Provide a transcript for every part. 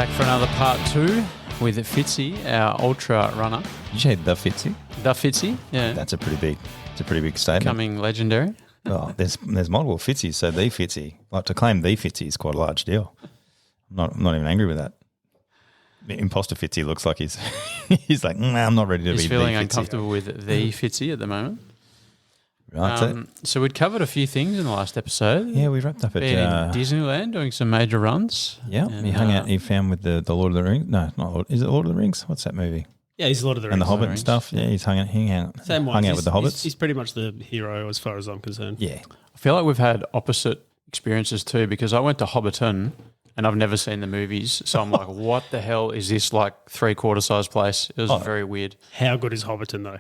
Back for another part 2 with Fitzy, our ultra runner. Did you say the Fitzy? The Fitzy, yeah. That's a pretty big statement. Becoming legendary. Oh, there's multiple Fitzys, so the Fitzy. Like to claim the Fitzy is quite a large deal. I'm not even angry with that. The Imposter Fitzy looks like he's like, I'm not ready to be the Fitzy. He's feeling uncomfortable with the Fitzy at the moment. Right. So we'd covered a few things in the last episode. Yeah, we wrapped up at Been in Disneyland doing some major runs. Yeah, he hung out. He found with the Lord of the Rings. No, not Lord. Is it Lord of the Rings? What's that movie? Yeah, he's Lord of the Rings. And the Hobbit and stuff. Yeah, he's hung out with the Hobbits. He's pretty much the hero as far as I'm concerned. Yeah. I feel like we've had opposite experiences too, because I went to Hobbiton and I've never seen the movies. So I'm like, what the hell is this like 3/4 size place? It was very weird. How good is Hobbiton though?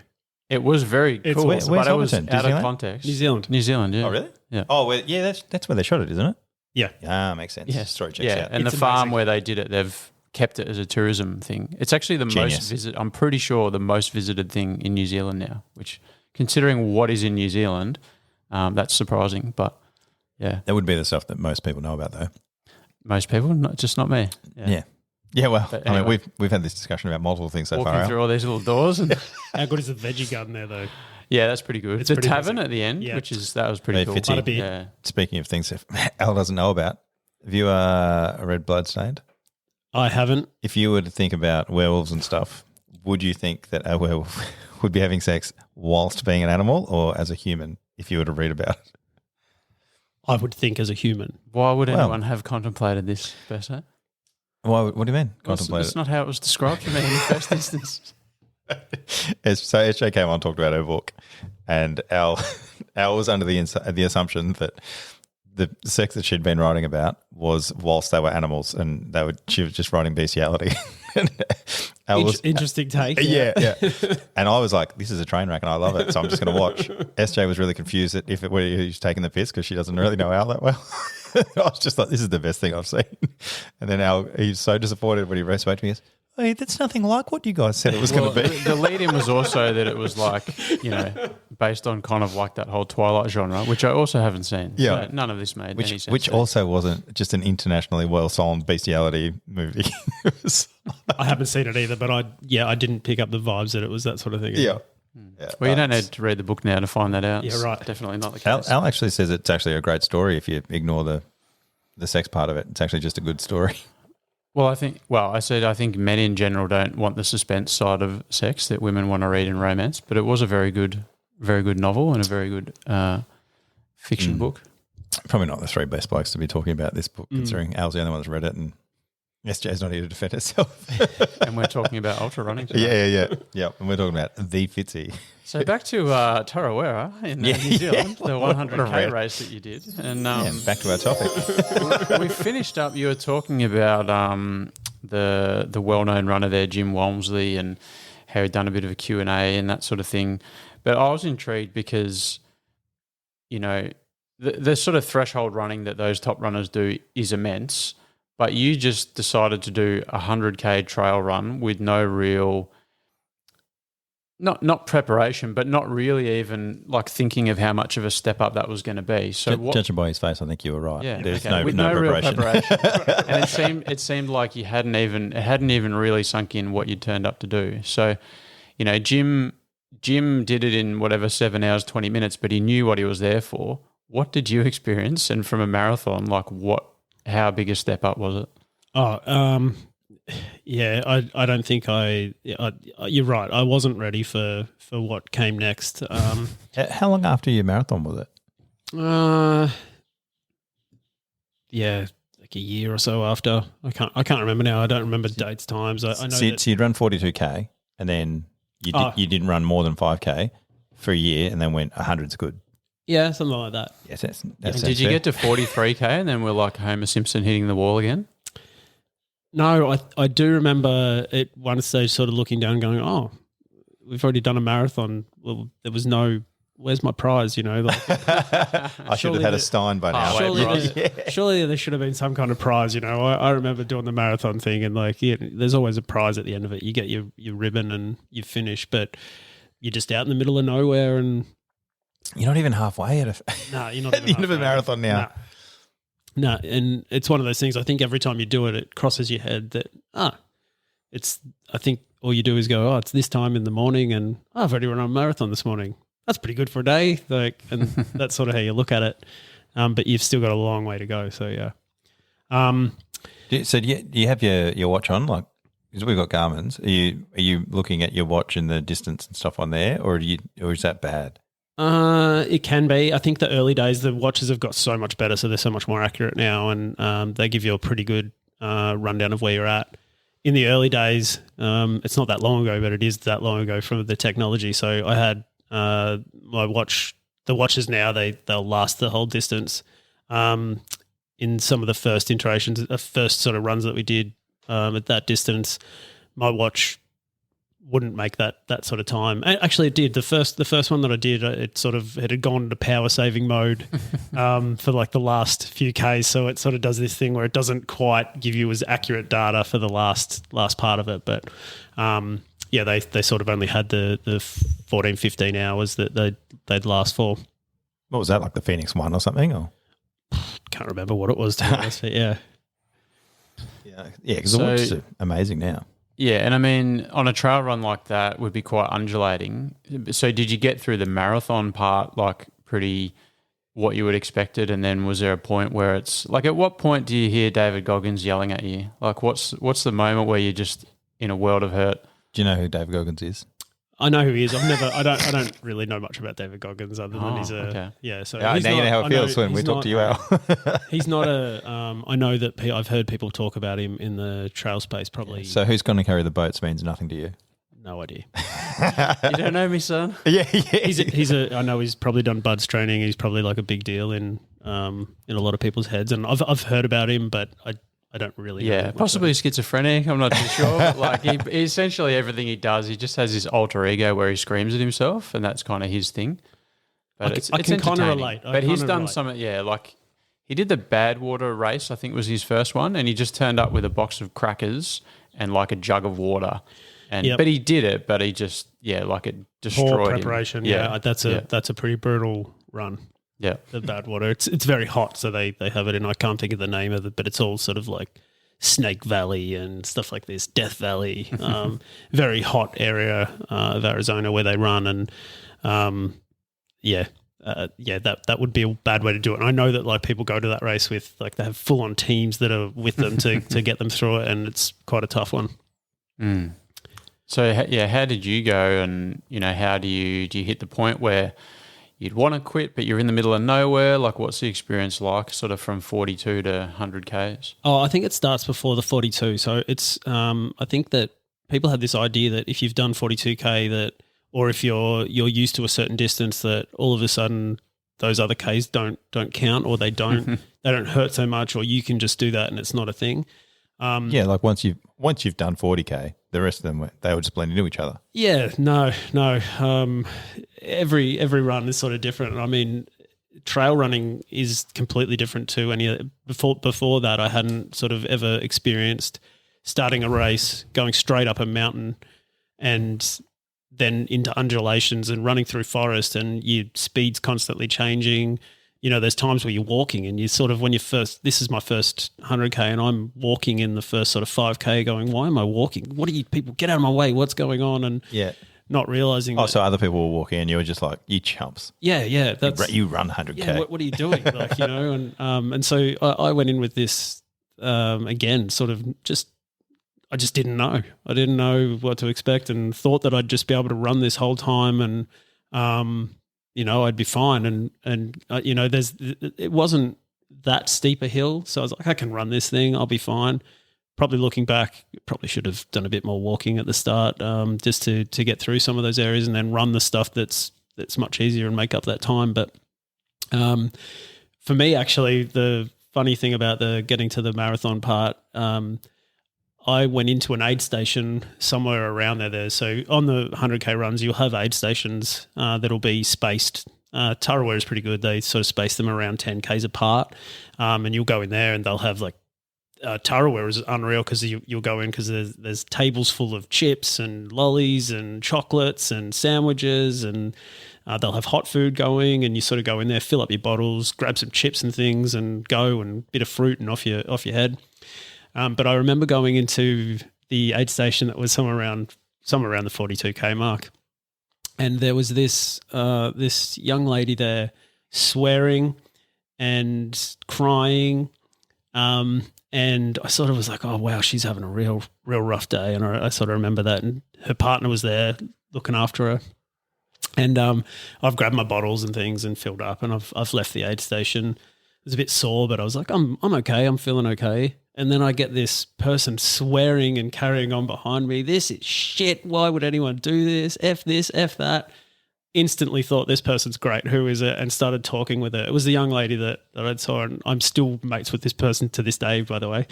It was very cool, where's but it was Hobbiton? out of Disneyland? context. New Zealand, yeah. Oh, really? Yeah. Oh, well, yeah, that's where they shot it, isn't it? Yeah. Ah, makes sense. Yeah. Story checks Yeah, out. and It's the farm amazing. where they did it, they've kept it as a tourism thing. It's actually the Genius. I'm pretty sure the most visited thing in New Zealand now, which considering what is in New Zealand, that's surprising. But yeah, That would be the stuff that most people know about, though. most people, just not me. Yeah. Yeah, well, But I mean, anyway. we've had this discussion about multiple things so Walking far. through all these little doors and How good is the veggie garden there though? yeah, that's pretty good. It's The pretty tavern impressive. at the end, Yeah. that was pretty Hey, cool. Fitzy. Quite a bit. Yeah. Speaking of things that Al doesn't know about, have you read Bloodstained? I haven't. If you were to think about werewolves and stuff, would you think that a werewolf would be having sex whilst being an animal or as a human if you were to read about it? I would think as a human. Why would Well- anyone have contemplated this, Bersa? What do you mean? That's Contemplate not how it was described to me in the first instance. it. So SJ came on and talked about her book, and Al was under the assumption that the sex that she'd been writing about was whilst they were animals, and she was just writing bestiality. And Al was, Interesting take. yeah. And I was like, this is a train wreck and I love it, so I'm just going to watch. SJ was really confused that if it were he's taking the piss because she doesn't really know Al that well. I was just like, this is the best thing I've seen. And then Al, he's so disappointed when he wrote back to me, he goes, hey, that's nothing like what you guys said it was going to be. The lead-in was also that it was like, based on kind of like that whole Twilight genre, which I also haven't seen. Yeah. So none of this made any sense. Which also wasn't just an internationally well-sold bestiality movie. It was- I haven't seen it either, but I didn't pick up the vibes that it was that sort of thing. yeah. Well, you don't need to read the book now to find that out. Yeah, It's right. definitely not the Al, case. Al actually says it's actually a great story if you ignore the sex part of it. It's actually just a good story. I think men in general don't want the suspense side of sex that women want to read in romance, but it was a very good novel and a very good fiction book. Probably not the three best blokes to be talking about this book, considering Al's the only one that's read it and SJ's not here to defend herself. And we're talking about ultra running today. Yeah. And we're talking about the Fitzy. So back to Tarawera in New Zealand, the 100K race that you did. And Back to our topic. we finished up, you were talking about the well-known runner there, Jim Walmsley, and how he'd done a bit of a Q&A and that sort of thing. But I was intrigued because, the sort of threshold running that those top runners do is immense, but you just decided to do a 100K trail run with no real... Not preparation, but not really even like thinking of how much of a step up that was going to be. So Judging by his face, I think you were right. Yeah, There's okay. With no real preparation. And it seemed like it hadn't even really sunk in what you turned up to do. So, Jim did it in whatever 7 hours 20 minutes, but he knew what he was there for. What did you experience? And from a marathon, like how big a step up was it? Yeah, I don't think you're right. I wasn't ready for what came next. How long after your marathon was it? Yeah, like a year or so after. I can't remember now. I don't remember dates, times. I know So you'd run 42K and then you didn't run more than 5K for a year and then went 100's good. Yeah, something like that. Yes, that And sounds did you fair. get to 43K and then we're like Homer Simpson hitting the wall again? No, I do remember at one stage sort of looking down and going, oh, we've already done a marathon. Well, there was no, where's my prize, Like, I should have had a Stein by now. surely there should have been some kind of prize, I remember doing the marathon thing and there's always a prize at the end of it. You get your ribbon and you finish, but you're just out in the middle of nowhere and... You're not even halfway at No, you're not at the end of a marathon now. No, and it's one of those things. I think every time you do it, it crosses your head that I think all you do is go, it's this time in the morning, and I've already run a marathon this morning. That's pretty good for a day, and that's sort of how you look at it. But you've still got a long way to go. So yeah. So do you have your watch on? Like, because we've got Garmin's. Are you looking at your watch and the distance and stuff on there, or is that bad? It can be. I think the early days, the watches have got so much better, so they're so much more accurate now, and they give you a pretty good rundown of where you're at. In the early days, it's not that long ago, but it is that long ago from the technology. So I had my watch. The watches now they'll last the whole distance. In some of the first iterations, first sort of runs that we did at that distance, my watch wouldn't make that sort of time. Actually, it did. The first one that I did, it had gone into power saving mode for like the last few Ks. So it sort of does this thing where it doesn't quite give you as accurate data for the last part of it. But they sort of only had the 14, 15 hours that they'd last for. What was that, like the Phoenix 1 or something? Or can't remember what it was, to be honest. But yeah, because the watch is amazing now. Yeah, and I mean, on a trail run like that would be quite undulating. So did you get through the marathon part like pretty what you would expected, and then was there a point where it's like, at what point do you hear David Goggins yelling at you? Like what's the moment where you're just in a world of hurt? Do you know who David Goggins is? I know who he is. I don't really know much about David Goggins other than he's okay. So now you know how it feels when we talk to you, Al. He's not a. I know that I've heard people talk about him in the trail space. Probably. So who's going to carry the boats means nothing to you. No idea. You don't know me, son. Yeah. I know he's probably done buds training. He's probably like a big deal in a lot of people's heads, and I've heard about him, but I don't really know. Yeah, possibly schizophrenic. I'm not too sure. But like he essentially everything he does, he just has this alter ego where he screams at himself, and that's kind of his thing. But I can kind of relate. But he's done some, like he did the Badwater race, I think was his first one, and he just turned up with a box of crackers and like a jug of water. And but he did it, but he just like it destroyed poor preparation. him. Yeah, that's a pretty brutal run. Yeah, the Badwater. It's very hot, so they have it in. I can't think of the name of it, but it's all sort of like Snake Valley and stuff like this, Death Valley, very hot area of Arizona where they run, and that would be a bad way to do it. And I know that like people go to that race with like they have full on teams that are with them to get them through it, and it's quite a tough one. Mm. So how did you go, and how do you hit the point where you'd want to quit, but you're in the middle of nowhere? Like, what's the experience like, sort of from 42 to 100 Ks? Oh, I think it starts before the 42. So it's, I think that people have this idea that if you've done 42K or if you're used to a certain distance, that all of a sudden those other Ks don't count, or they don't hurt so much, or you can just do that and it's not a thing. Like once you've done 40K, the rest of them they would just blend into each other. Yeah, no. Every run is sort of different. I mean, trail running is completely different to any before that. I hadn't sort of ever experienced starting a race, going straight up a mountain, and then into undulations and running through forest, and your speed's constantly changing. There's times where you're walking and you sort of, this is my first 100K and I'm walking in the first sort of 5K going, why am I walking? What are you people, get out of my way, what's going on? And not realizing. Oh, so other people were walking and you were just like, you chumps. Yeah. You run 100K. Yeah, what are you doing? Like, and so I went in with this, again, sort of I just didn't know. I didn't know what to expect and thought that I'd just be able to run this whole time and, I'd be fine. And it wasn't that steep a hill. So I was like, I can run this thing. I'll be fine. Probably looking back, probably should have done a bit more walking at the start, just to get through some of those areas and then run the stuff that's much easier and make up that time. But for me, actually, the funny thing about the getting to the marathon part, I went into an aid station somewhere around there. So on the 100K runs, you'll have aid stations that'll be spaced. Tarawera is pretty good. They sort of space them around 10Ks apart, and you'll go in there and they'll have like Tarawera is unreal because you'll go in because there's tables full of chips and lollies and chocolates and sandwiches and They'll have hot food going, and you sort of go in there, fill up your bottles, grab some chips and things, and go, and a bit of fruit and off your head. But I remember going into the aid station that was somewhere around the 42K mark, and there was this young lady there swearing and crying, and I sort of was like, oh wow, she's having a real rough day, and I sort of remember that, and her partner was there looking after her. And I've grabbed my bottles and things and filled up, and I've left the aid station. It was a bit sore, but I was like, I'm okay. I'm feeling okay. And then I get this person swearing and carrying on behind me. This is shit. Why would anyone do this? F this, F that. Instantly thought, this person's great. Who is it? And started talking with her. It was the young lady that I saw, and I'm still mates with this person to this day, by the way.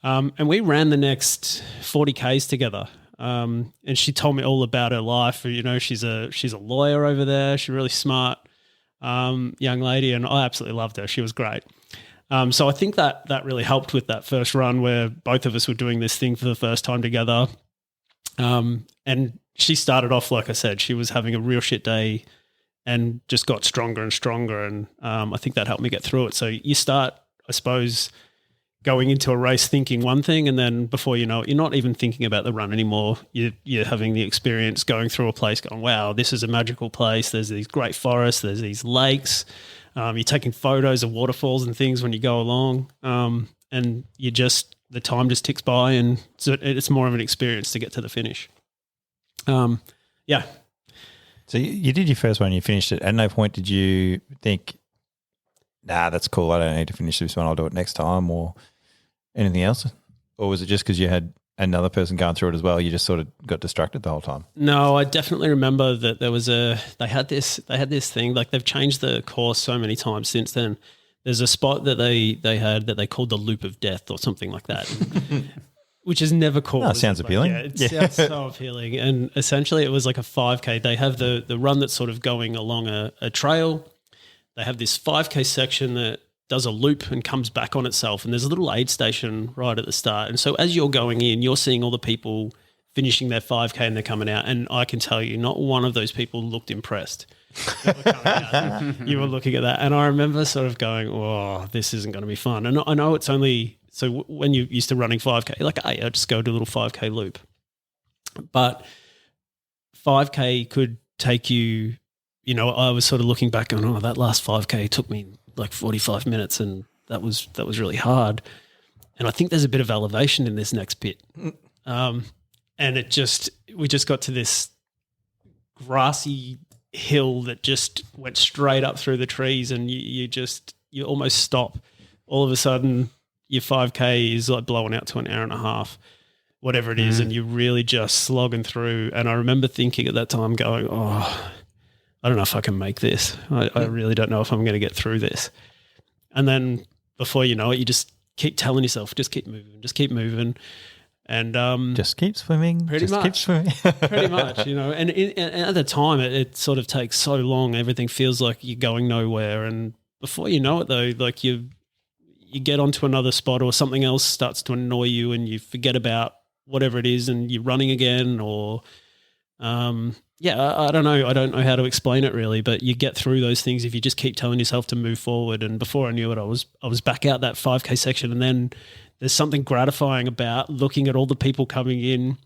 And we ran the next 40Ks together. And she told me all about her life. You know, she's a lawyer over there. She's a really smart young lady, and I absolutely loved her. She was great. So I think that really helped with that first run, where both of us were doing this thing for the first time together. And she started off, like I said, she was having a real shit day and just got stronger and stronger. And I think that helped me get through it. So you start, I suppose, going into a race thinking one thing, and then before you know it, you're not even thinking about the run anymore. You're having the experience going through a place going, wow, this is a magical place. There's these great forests. There's these lakes. You're taking photos of waterfalls and things when you go along. And the time just ticks by, and so it's more of an experience to get to the finish. Yeah. So you did your first one, you finished it. At no point did you think, nah, that's cool, I don't need to finish this one, I'll do it next time, or anything else? Or was it just because you had another person going through it as well, you just sort of got distracted the whole time? No, I definitely remember that there was they had this thing, like they've changed the course so many times since then. There's a spot that they had that they called the Loop of Death or something like that, which is never cool. No, it sounds appealing. Yeah, it sounds so appealing. And essentially it was like a 5K. They have the run that's sort of going along a trail. They have this 5K section that does a loop and comes back on itself. And there's a little aid station right at the start. And so as you're going in, you're seeing all the people finishing their 5K and they're coming out. And I can tell you, not one of those people looked impressed. You were looking at that. And I remember sort of going, oh, this isn't going to be fun. And I know it's only, so when you're used to running 5K, like, hey, I just go do a little 5K loop. But 5K could take you, you know, I was sort of looking back on, oh, that last 5K took me like 45 minutes and that was really hard. And I think there's a bit of elevation in this next bit. And we just got to this grassy hill that just went straight up through the trees, and you almost stop. All of a sudden your 5K is like blowing out to an hour and a half, whatever it is, and you're really just slogging through. And I remember thinking at that time going, oh, I don't know if I can make this. I really don't know if I'm going to get through this. And then before you know it, you just keep telling yourself, just keep moving. And just keep swimming. Pretty much, you know. And at the time, it sort of takes so long. Everything feels like you're going nowhere. And before you know it, though, like you get onto another spot or something else starts to annoy you, and you forget about whatever it is, and you're running again. Or, I don't know. I don't know how to explain it really, but you get through those things if you just keep telling yourself to move forward. And before I knew it, I was back out that 5K section, and then there's something gratifying about looking at all the people coming in,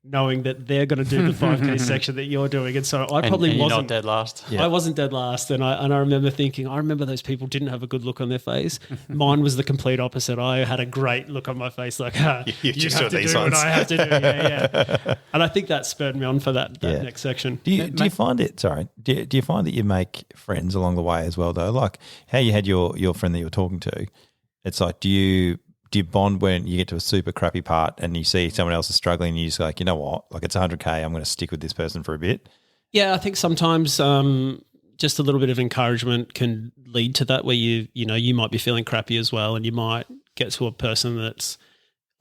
knowing that they're going to do the 5K section that you're doing. And so I probably wasn't not dead last. Yeah. I wasn't dead last. And I remember thinking, I remember those people didn't have a good look on their face. Mine was the complete opposite. I had a great look on my face, like, you just have to do what I have to do. Yeah. And I think that spurred me on for that next section. Do you find it, do you find that you make friends along the way as well, though? Like how you had your friend that you were talking to, it's like, do you bond when you get to a super crappy part and you see someone else is struggling and you just like, you know what, like it's 100K, I'm going to stick with this person for a bit? Yeah, I think sometimes just a little bit of encouragement can lead to that, where you might be feeling crappy as well, and you might get to a person that's,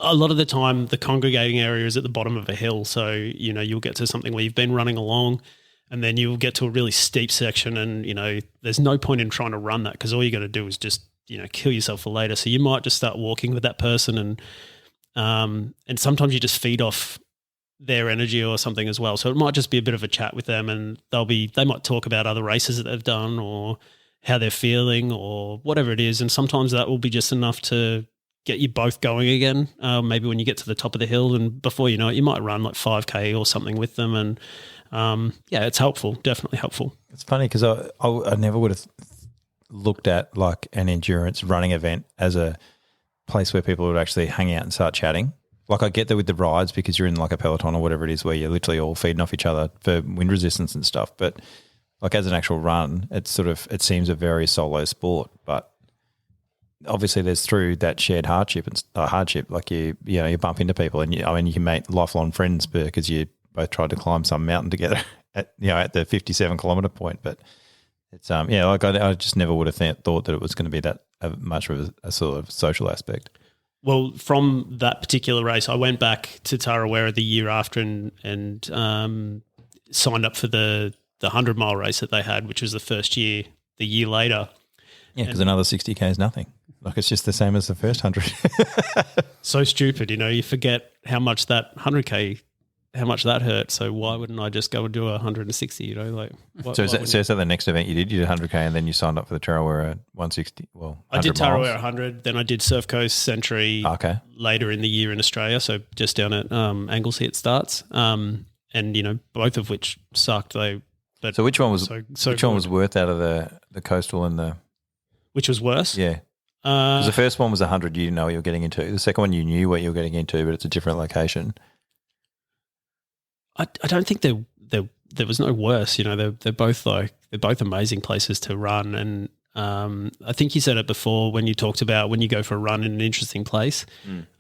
a lot of the time the congregating area is at the bottom of a hill. So, you know, you'll get to something where you've been running along, and then you'll get to a really steep section, and, you know, there's no point in trying to run that because all you're going to do is just, you know, kill yourself for later. So you might just start walking with that person, and sometimes you just feed off their energy or something as well. So it might just be a bit of a chat with them, and they might talk about other races that they've done or how they're feeling or whatever it is. And sometimes that will be just enough to get you both going again. Maybe when you get to the top of the hill, and before you know it, you might run like 5K or something with them. And it's helpful, definitely helpful. It's funny because I never would have looked at like an endurance running event as a place where people would actually hang out and start chatting. Like I get that with the rides because you're in like a peloton or whatever it is where you're literally all feeding off each other for wind resistance and stuff. But like as an actual run, it seems a very solo sport. But obviously there's through that shared hardship like you bump into people and you can make lifelong friends because you both tried to climb some mountain together at the 57 kilometre point. But it's I just never would have thought that it was going to be that much of a sort of social aspect. Well, from that particular race, I went back to Tarawera the year after and signed up for the 100-mile race that they had, which was the first year. The year later, because another 60K is nothing. Like it's just the same as the first 100. So stupid, you forget how much that 100K, how much that hurt. So why wouldn't I just go and do 160? So is that the next event you did? You did 100K and then you signed up for the Tarawera 160. Well, I did Tarawera 100, then I did Surf Coast Century later in the year in Australia. So just down at Anglesey it starts, and both of which sucked. So which one was one was worth out of the coastal and the? Which was worse? Yeah. Because the first one was 100, you didn't know what you were getting into. The second one, you knew what you were getting into, but it's a different location. I don't think there was no worse. They're both amazing places to run, and I think you said it before when you talked about when you go for a run in an interesting place.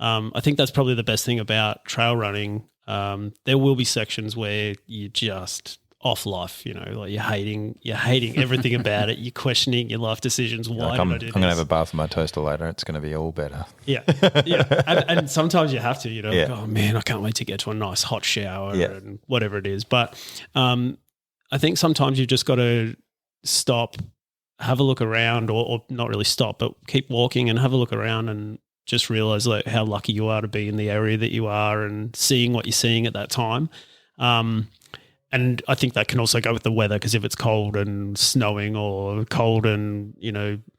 I think that's probably the best thing about trail running. There will be sections where you just off life, like you're hating everything about it. You're questioning your life decisions. Why did I do this? I'm going to have a bath for my toaster later. It's going to be all better. Yeah. And sometimes you have to, like, oh man, I can't wait to get to a nice hot shower and whatever it is. But I think sometimes you've just got to stop, have a look around, or not really stop, but keep walking and have a look around and just realize like how lucky you are to be in the area that you are and seeing what you're seeing at that time. And I think that can also go with the weather, because if it's cold and snowing or cold and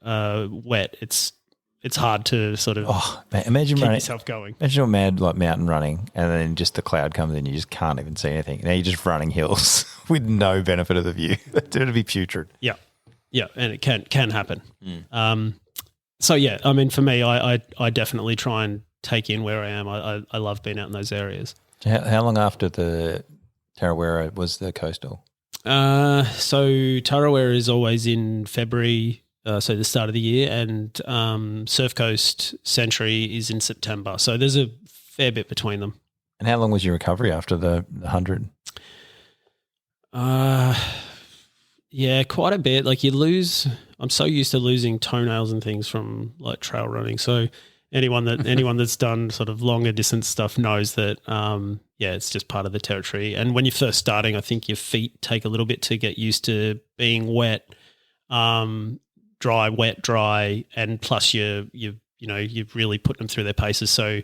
wet, it's hard to sort of imagine keep running, yourself going. Imagine you're mad like mountain running, and then just the cloud comes in, you just can't even see anything. Now you're just running hills with no benefit of the view. It's going to be putrid. Yeah, and it can happen. So yeah, I mean, for me, I definitely try and take in where I am. I love being out in those areas. How long after the Tarawera was the coastal? So Tarawera is always in February, so the start of the year, and Surf Coast Century is in September. So there's a fair bit between them. And how long was your recovery after the 100? Yeah, quite a bit. Like I'm so used to losing toenails and things from like trail running. So anyone that's done sort of longer distance stuff knows that, it's just part of the territory. And when you're first starting, I think your feet take a little bit to get used to being wet, dry, wet, dry, and plus you've really put them through their paces. So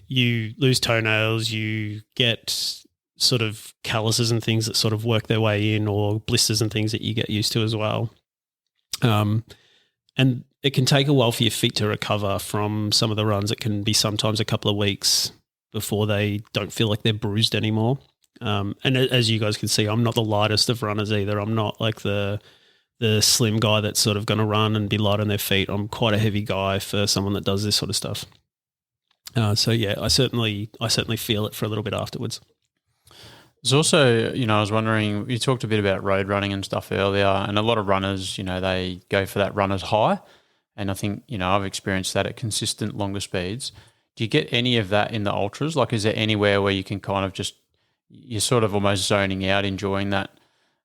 you lose toenails, you get sort of calluses and things that sort of work their way in, or blisters and things that you get used to as well. And it can take a while for your feet to recover from some of the runs. It can be sometimes a couple of weeks before they don't feel like they're bruised anymore. And as you guys can see, I'm not the lightest of runners either. I'm not like the slim guy that's sort of going to run and be light on their feet. I'm quite a heavy guy for someone that does this sort of stuff. So yeah, I certainly feel it for a little bit afterwards. There's also, I was wondering, you talked a bit about road running and stuff earlier, and a lot of runners, they go for that runner's high. And I think, I've experienced that at consistent longer speeds. Do you get any of that in the ultras? Like, is there anywhere where you can kind of you're sort of almost zoning out, enjoying that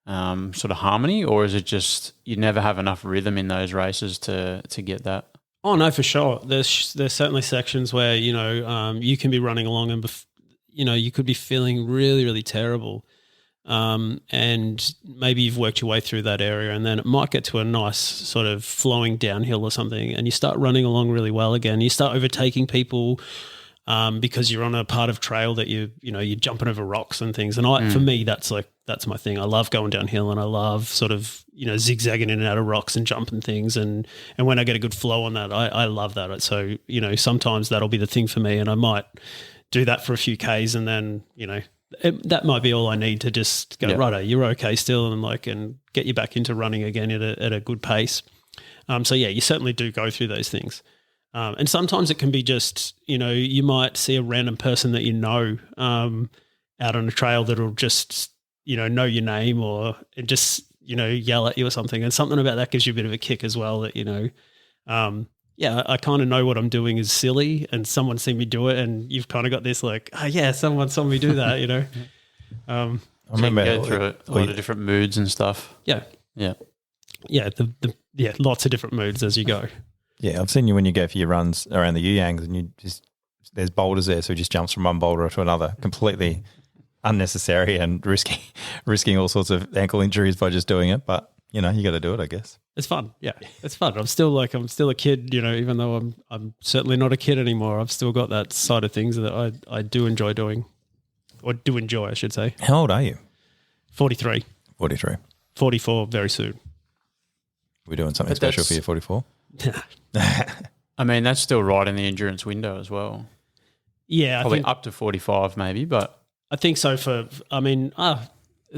sort of harmony? Or is it just you never have enough rhythm in those races to get that? Oh, no, for sure. There's certainly sections where, you can be running along and, you could be feeling really, really terrible. And maybe you've worked your way through that area, and then it might get to a nice sort of flowing downhill or something, and you start running along really well again. You start overtaking people, because you're on a part of trail that you're jumping over rocks and things. And for me, that's my thing. I love going downhill, and I love sort of, zigzagging in and out of rocks and jumping things. And when I get a good flow on that, I love that. So, sometimes that'll be the thing for me, and I might do that for a few Ks, and then, that might be all I need to just go, righto, you're okay still, and get you back into running again at a good pace. So yeah, you certainly do go through those things. And sometimes it can be just, you might see a random person that out on a trail that'll just, know your name or just, yell at you or something. And something about that gives you a bit of a kick as well that, I kind of know what I'm doing is silly, and someone seen me do it, and you've kind of got this like, oh yeah, someone saw me do that, I remember go through a lot of different moods and stuff. Yeah. Yeah. Yeah. Lots of different moods as you go. Yeah, I've seen you when you go for your runs around the Yuyangs, and there's boulders there, so he just jumps from one boulder to another, completely unnecessary and risking all sorts of ankle injuries by just doing it. But you got to do it, I guess. It's fun. Yeah, it's fun. I'm still a kid, even though I'm certainly not a kid anymore. I've still got that side of things that I do enjoy doing, or do enjoy, I should say. How old are you? 43. 43. 44 very soon. We're doing something special for you, 44? I mean, that's still right in the endurance window as well. Yeah. Probably up to 45 maybe, but... I think so as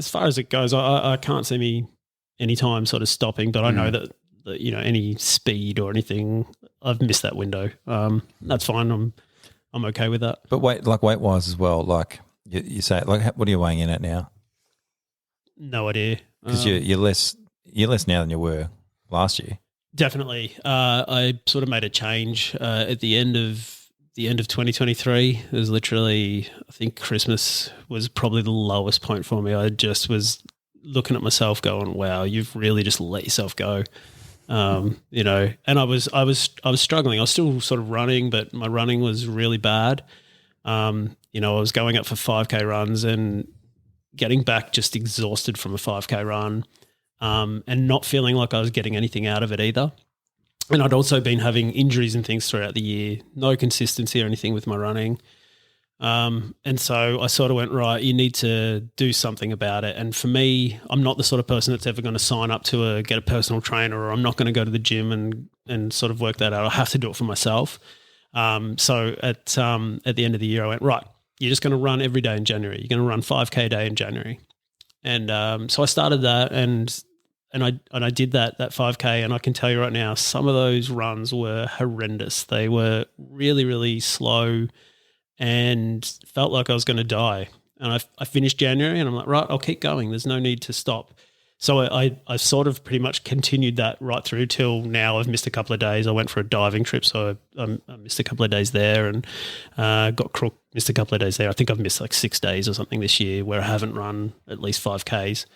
far as it goes, I can't see me anytime sort of stopping, but I know that any speed or anything, I've missed that window. That's fine. I'm okay with that. But weight-wise as well, like you say, like what are you weighing in at now? No idea. Because you're less now than you were last year. Definitely. I sort of made a change at the end of 2023. It was literally, I think Christmas was probably the lowest point for me. I just was looking at myself going, wow, you've really just let yourself go. And I was struggling. I was still sort of running, but my running was really bad. I was going up for 5K runs and getting back just exhausted from a 5K run, and not feeling like I was getting anything out of it either. And I'd also been having injuries and things throughout the year, no consistency or anything with my running. And so I sort of went, right, you need to do something about it. And for me, I'm not the sort of person that's ever going to sign up to get a personal trainer, or I'm not going to go to the gym and sort of work that out. I have to do it for myself. So at the end of the year, I went, right, you're just going to run every day in January. You're going to run 5K a day in January. And so I started that, and I did that 5K, and I can tell you right now, some of those runs were horrendous. They were really, really slow and felt like I was going to die. And I finished January, and I'm like, right, I'll keep going. There's no need to stop. So I sort of pretty much continued that right through till now. I've missed a couple of days. I went for a diving trip, so I missed a couple of days there, and missed a couple of days there. I think I've missed like 6 days or something this year where I haven't run at least 5Ks.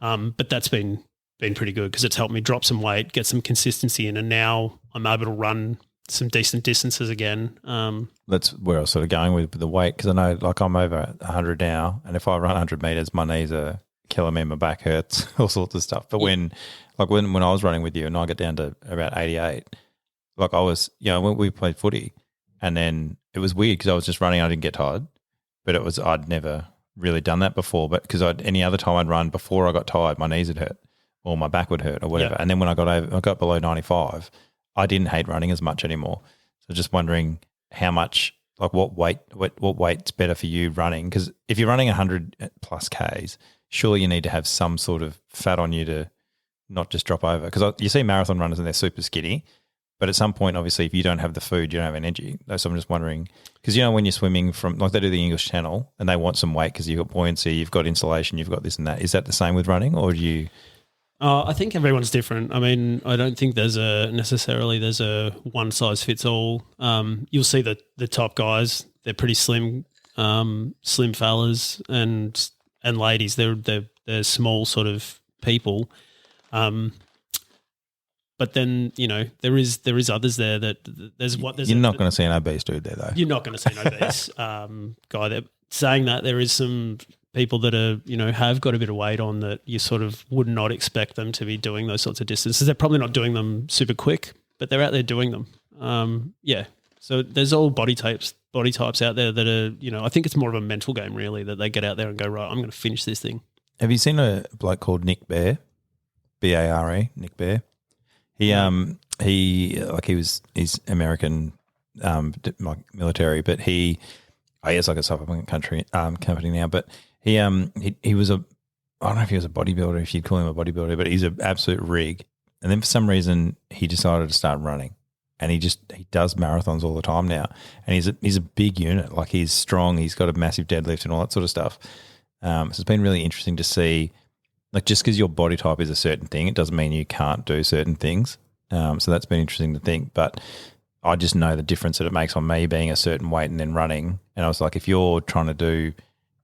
But that's been pretty good because it's helped me drop some weight, get some consistency in, and now I'm able to run some decent distances again. That's where I was sort of going with the weight, because I know like I'm over 100 now, and if I run 100 metres, my knees are killing me, my back hurts, all sorts of stuff. But when I was running with you and I got down to about 88, like I was, when we played footy, and then it was weird because I was just running, I didn't get tired, but I'd never really done that before. But because any other time I'd run before I got tired, my knees would hurt or my back would hurt or whatever. Yeah. And then when I got below 95, I didn't hate running as much anymore. So just wondering how much, like what weight's better for you running? Because if you're running 100 plus Ks, surely you need to have some sort of fat on you to not just drop over. Because you see marathon runners and they're super skinny, but at some point, obviously, if you don't have the food, you don't have energy. So I'm just wondering, because when you're swimming from, like they do the English Channel and they want some weight because you've got buoyancy, you've got insulation, you've got this and that. Is that the same with running, or do you? I think everyone's different. I mean, I don't think there's a one size fits all. You'll see the top guys; they're pretty slim fellas and ladies. They're small sort of people. But then there is others there You're not going to see an obese dude there though. You're not going to see an obese guy there. Saying that, there is some people that are, have got a bit of weight on that you sort of would not expect them to be doing those sorts of distances. They're probably not doing them super quick, but they're out there doing them. Yeah. So there's all body types body types out there that are, I think it's more of a mental game really, that they get out there and go, right, I'm going to finish this thing. Have you seen a bloke called Nick Bear? Bare, Nick Bear. He's American, like military, but he has like a supplement company now. But he was I don't know if he was a bodybuilder, if you'd call him a bodybuilder, but he's an absolute rig. And then for some reason he decided to start running, and he does marathons all the time now. And he's a big unit, like he's strong. He's got a massive deadlift and all that sort of stuff. So it's been really interesting to see. Like, just because your body type is a certain thing, it doesn't mean you can't do certain things. So that's been interesting to think. But I just know the difference that it makes on me being a certain weight and then running. And I was like, if you're trying to do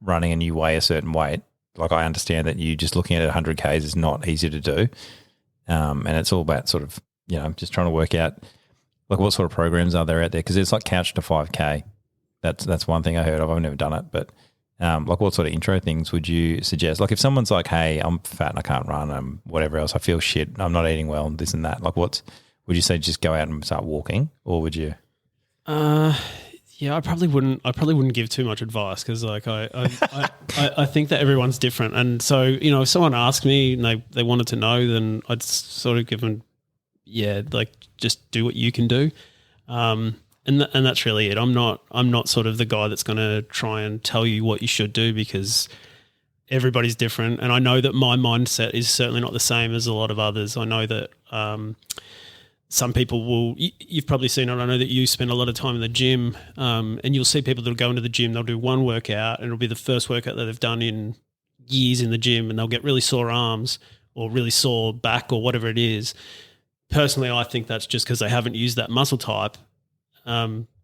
running and you weigh a certain weight, like I understand that you just looking at 100 Ks is not easy to do. And it's all about sort of, just trying to work out like what sort of programs are there out there. Because it's like couch to 5K. That's one thing I heard of. I've never done it, but like what sort of intro things would you suggest? Like if someone's like, hey, I'm fat and I can't run, I'm whatever else, I feel shit, I'm not eating well, and this and that. Like would you say just go out and start walking, or would you? Yeah, I probably wouldn't give too much advice, because like I think that everyone's different. And so, if someone asked me and they wanted to know, then I'd sort of give them, like just do what you can do. And that's really it. I'm not sort of the guy that's going to try and tell you what you should do, because everybody's different. And I know that my mindset is certainly not the same as a lot of others. I know that some people will, you've probably seen it. I know that you spend a lot of time in the gym, and you'll see people that'll go into the gym, they'll do one workout and it'll be the first workout that they've done in years in the gym, and they'll get really sore arms or really sore back or whatever it is. Personally, I think that's just because they haven't used that muscle type.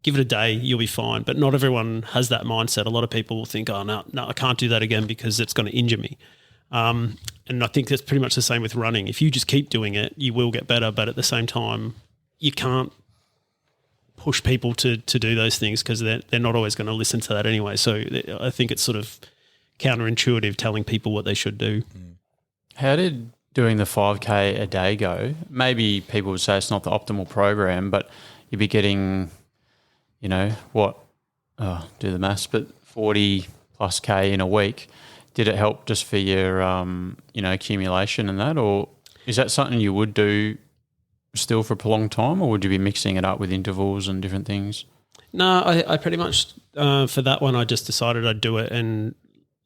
Give it a day, you'll be fine. But not everyone has that mindset. A lot of people will think, oh, no, I can't do that again because it's going to injure me. And I think that's pretty much the same with running. If you just keep doing it, you will get better. But at the same time, you can't push people to do those things, because they're not always going to listen to that anyway. So I think it's sort of counterintuitive telling people what they should do. How did doing the 5K a day go? Maybe people would say it's not the optimal program, but you'd be getting, do the maths, but 40 plus K in a week. Did it help just for your, accumulation and that? Or is that something you would do still for a prolonged time, or would you be mixing it up with intervals and different things? No, I pretty much, for that one, I just decided I'd do it and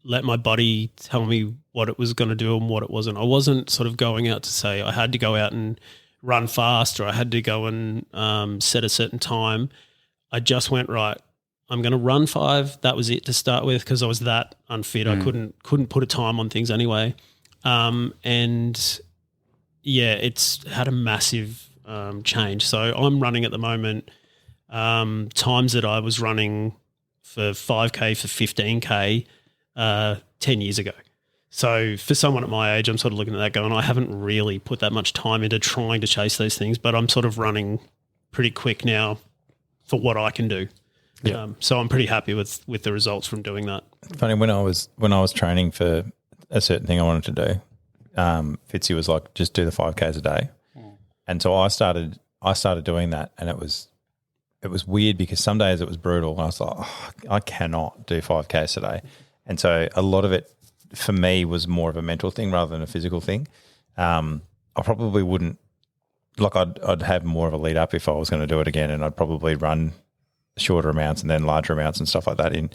let my body tell me what it was going to do and what it wasn't. I wasn't sort of going out to say I had to go out and run fast, or I had to go and set a certain time. I just went, right, I'm going to run 5. That was it to start with, because I was that unfit. I couldn't put a time on things anyway. It's had a massive change. So I'm running at the moment times that I was running for 5K, for 15K 10 years ago. So for someone at my age, I'm sort of looking at that going, I haven't really put that much time into trying to chase those things, but I'm sort of running pretty quick now for what I can do. Yeah. So I'm pretty happy with the results from doing that. Funny, when I was training for a certain thing I wanted to do, Fitzy was like, just do the 5Ks a day. And so I started doing that, and it was weird, because some days it was brutal. And I was like, I cannot do 5Ks a day. And so a lot of it for me was more of a mental thing rather than a physical thing. I probably wouldn't, like I'd have more of a lead up if I was going to do it again, and I'd probably run shorter amounts and then larger amounts and stuff like that in,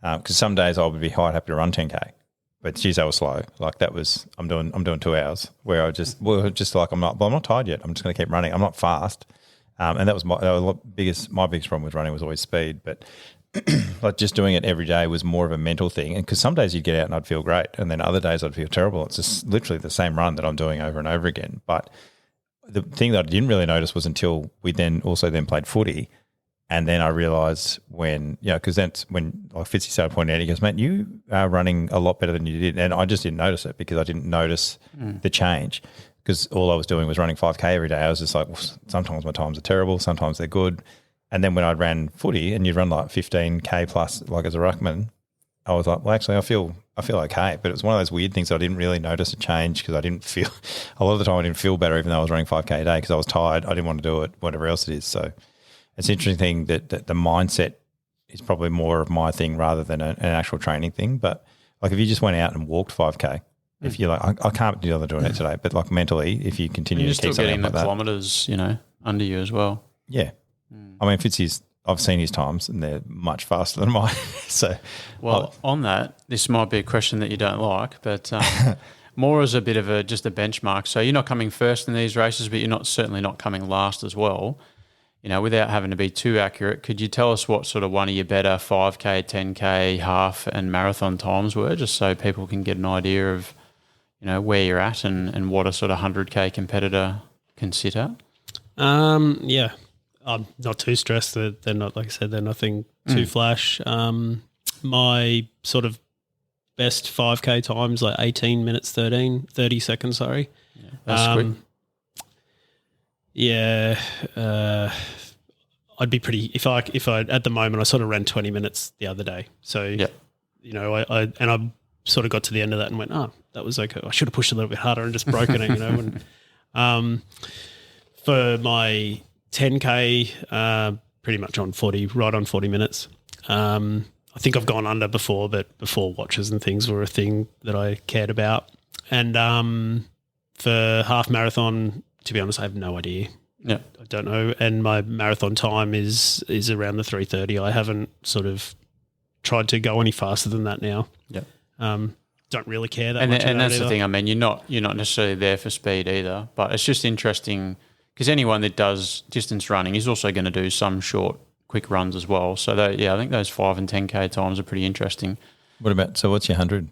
because some days I would be quite happy to run 10K, but geez, that was slow. Like that was, I'm doing 2 hours where I'm not tired yet. I'm just going to keep running. I'm not fast. And that was my biggest problem with running was always speed, but like just doing it every day was more of a mental thing. And because some days you'd get out and I'd feel great, and then other days I'd feel terrible. It's just literally the same run that I'm doing over and over again. But the thing that I didn't really notice was until we then played footy. And then I realised because that's when like Fitzy started pointing out, he goes, mate, you are running a lot better than you did. And I just didn't notice it, because I didn't notice the change, because all I was doing was running 5K every day. I was just like, well, sometimes my times are terrible, sometimes they're good. And then when I ran footy and you'd run like 15K plus, like as a ruckman, I was like, well, actually I feel okay. But it was one of those weird things that I didn't really notice a change, because I didn't feel, a lot of the time I didn't feel better even though I was running 5K a day, because I was tired. I didn't want to do it, whatever else it is. So it's an interesting thing that the mindset is probably more of my thing rather than an actual training thing. But like if you just went out and walked 5K, if you're like, I can't do it today, but like mentally, if you continue You're to keep still getting something the like that, kilometres, under you as well. yeah. I mean, Fitzy's, I've seen his times and they're much faster than mine. So, well, on that, this might be a question that you don't like, but more as a bit of just a benchmark. So you're not coming first in these races, but you're certainly not coming last as well. Without having to be too accurate, could you tell us what sort of one of your better 5K, 10K, half and marathon times were, just so people can get an idea of, where you're at and what a sort of 100K competitor can sit at? Yeah, I'm not too stressed. They're not, like I said, they're nothing too flash. My sort of best 5K times like 18 minutes 30 seconds. Sorry, yeah, that's quick. Yeah, I'd be pretty if I at the moment I sort of ran 20 minutes the other day. So I sort of got to the end of that and went, oh, that was okay. I should have pushed a little bit harder and just broken it, And for my 10K, pretty much right on 40 minutes. I think I've gone under before, but before watches and things were a thing that I cared about. And for half marathon, to be honest, I have no idea. Yeah, I don't know. And my marathon time is around the 3:30. I haven't sort of tried to go any faster than that now. Yeah. Don't really care that much. And that's the thing. I mean, you're not necessarily there for speed either, but it's just interesting because anyone that does distance running is also going to do some short, quick runs as well. So I think those 5 and 10K times are pretty interesting. what's your 100?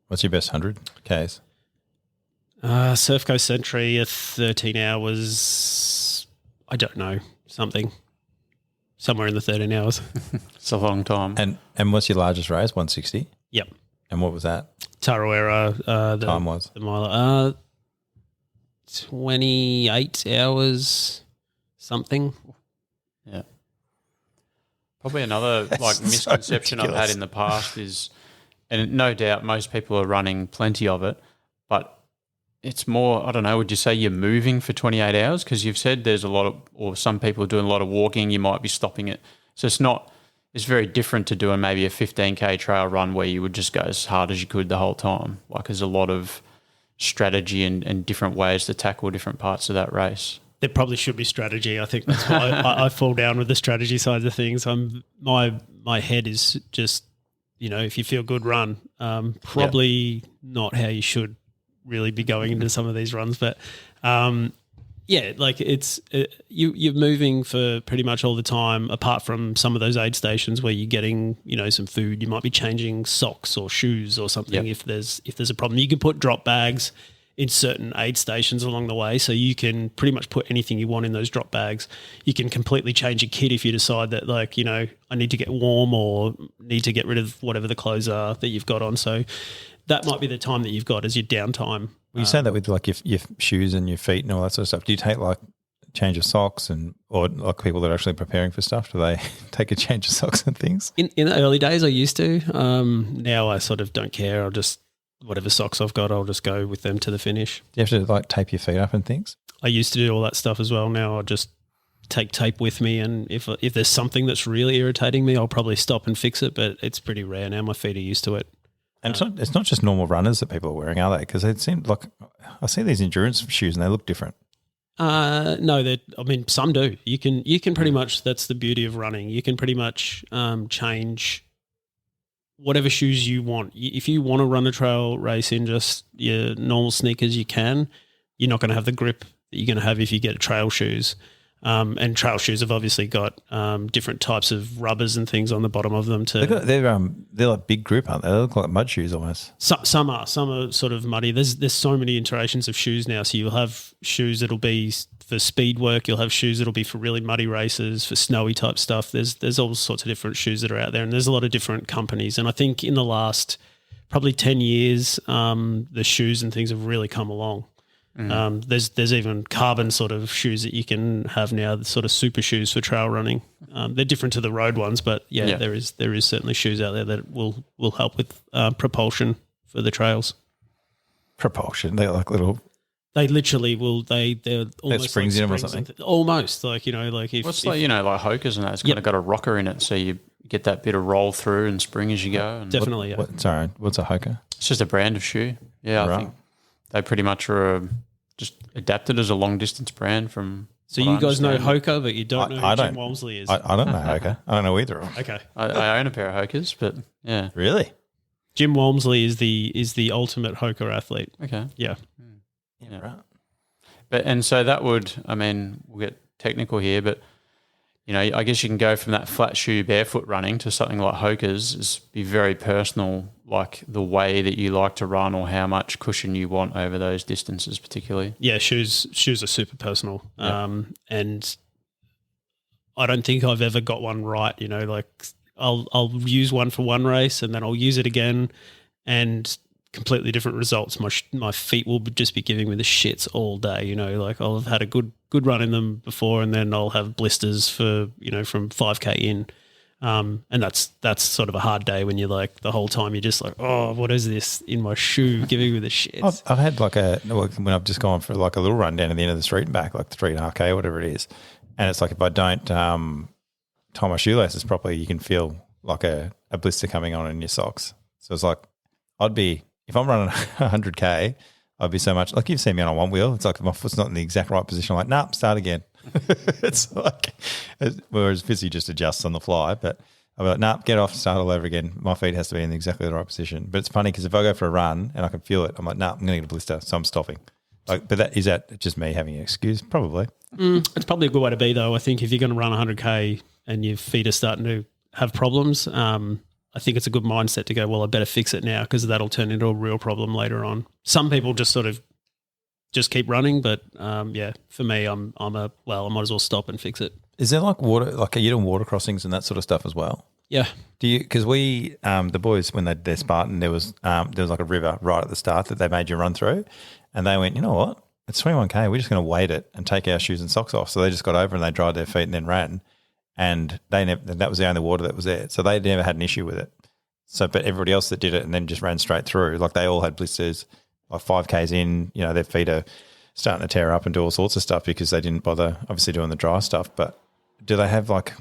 What's your best 100 Ks? Surf Coast Century at 13 hours. I don't know, somewhere in the 13 hours. It's a long time. And what's your largest race? 160? Yep. And what was that? Tarawera. The time was? The mile. 28 hours something. Yeah. Probably another misconception I've had in the past is, and no doubt most people are running plenty of it, but it's more, I don't know, would you say you're moving for 28 hours? Because you've said there's some people are doing a lot of walking, you might be stopping it. So it's very different to doing maybe a 15K trail run where you would just go as hard as you could the whole time. Like there's a lot of strategy and different ways to tackle different parts of that race. There probably should be strategy. I think that's why I fall down with the strategy side of things. My head is just, if you feel good, run. Probably not how you should really be going into some of these runs, but it's you're moving for pretty much all the time, apart from some of those aid stations where you're getting some food. You might be changing socks or shoes or something. If there's a problem, you can put drop bags in certain aid stations along the way, so you can pretty much put anything you want in those drop bags. You can completely change your kit if you decide that I need to get warm or need to get rid of whatever the clothes are that you've got on. So that might be the time that you've got as your downtime. Well, you say that with like your shoes and your feet and all that sort of stuff. Do you take like change of socks or like people that are actually preparing for stuff? Do they take a change of socks and things? In the early days, I used to. Now I sort of don't care. I'll just whatever socks I've got, I'll just go with them to the finish. Do you have to like tape your feet up and things? I used to do all that stuff as well. Now I just take tape with me, and if there's something that's really irritating me, I'll probably stop and fix it. But it's pretty rare now. My feet are used to it. And it's not just normal runners that people are wearing, are they? Because it seems like I see these endurance shoes and they look different. No, some do. You can pretty much. That's the beauty of running. You can pretty much change whatever shoes you want. If you want to run a trail race in just your normal sneakers, you can. You're not going to have the grip that you're going to have if you get trail shoes. And trail shoes have obviously got different types of rubbers and things on the bottom of them. They're like big grip, aren't they? They look like mud shoes almost. Some are sort of muddy. There's so many iterations of shoes now. So you'll have shoes that'll be for speed work. You'll have shoes that'll be for really muddy races, for snowy type stuff. There's all sorts of different shoes that are out there, and there's a lot of different companies. And I think in the last probably 10 years, the shoes and things have really come along. Mm-hmm. There's even carbon sort of shoes that you can have now, the sort of super shoes for trail running. They're different to the road ones, but there is certainly shoes out there that will help with propulsion for the trails. Propulsion? They're like little. They literally will. They're almost springs like in them or something. Almost like if like Hokers and that. It's kind of got a rocker in it, so you get that bit of roll through and spring as you go. And Definitely, yeah. Sorry, what's a Hoka? it's just a brand of shoe. Yeah, Right. I think they pretty much are just adapted as a long distance brand from. So what you I guys know understand. Hoka, but you don't know I who Jim don't. Walmsley is. I don't know Hoka. I don't know either of them. Okay. I own a pair of Hokas, but yeah, Really? Jim Walmsley is the ultimate Hoka athlete. okay. Yeah. Yeah, right. But and so that would, I mean, we'll get technical here, but you know, I guess you can go from that flat shoe barefoot running to something like Hoka's is be very personal, like the way that you like to run or how much cushion you want over those distances, particularly. Yeah, shoes are super personal. And I don't think I've ever got one right, you know, like I'll use one for one race and then I'll use it again and completely different results. My feet will just be giving me the shits all day, you know, like I'll have had a good run in them before and then I'll have blisters for, you know, from 5K in. And that's sort of a hard day when you're like the whole time you're just like, oh, what is this in my shoe giving me the shits? I've had when I've just gone for like a little run down at the end of the street and back, like 3.5K, whatever it is. And it's like if I don't tie my shoelaces properly, you can feel like a blister coming on in your socks. So it's like if I'm running 100K, I'd be so much like you've seen me on a one wheel. It's like if my foot's not in the exact right position, I'm like, nah, start again. It's like, whereas Fitzy just adjusts on the fly, but I'll be like, nah, get off, start all over again. My feet has to be in exactly the right position. But it's funny because if I go for a run and I can feel it, I'm like, nah, I'm going to get a blister, so I'm stopping. Like, but is that just me having an excuse? Probably. It's probably a good way to be, though. I think if you're going to run 100K and your feet are starting to have problems, I think it's a good mindset to go, well, I better fix it now because that'll turn into a real problem later on. Some people just sort of just keep running, but yeah, for me, I might as well stop and fix it. Is there like water, like are you doing water crossings and that sort of stuff as well? Yeah. Do you? Because we, the boys, when they did their Spartan, there was like a river right at the start that they made you run through, and they went, you know what? It's 21K. We're just going to wait it and take our shoes and socks off. So they just got over and they dried their feet and then ran, and that was the only water that was there. So they never had an issue with it. So, but everybody else that did it and then just ran straight through, like they all had blisters. Like 5Ks in, you know, their feet are starting to tear up and do all sorts of stuff because they didn't bother obviously doing the dry stuff. But do they have like,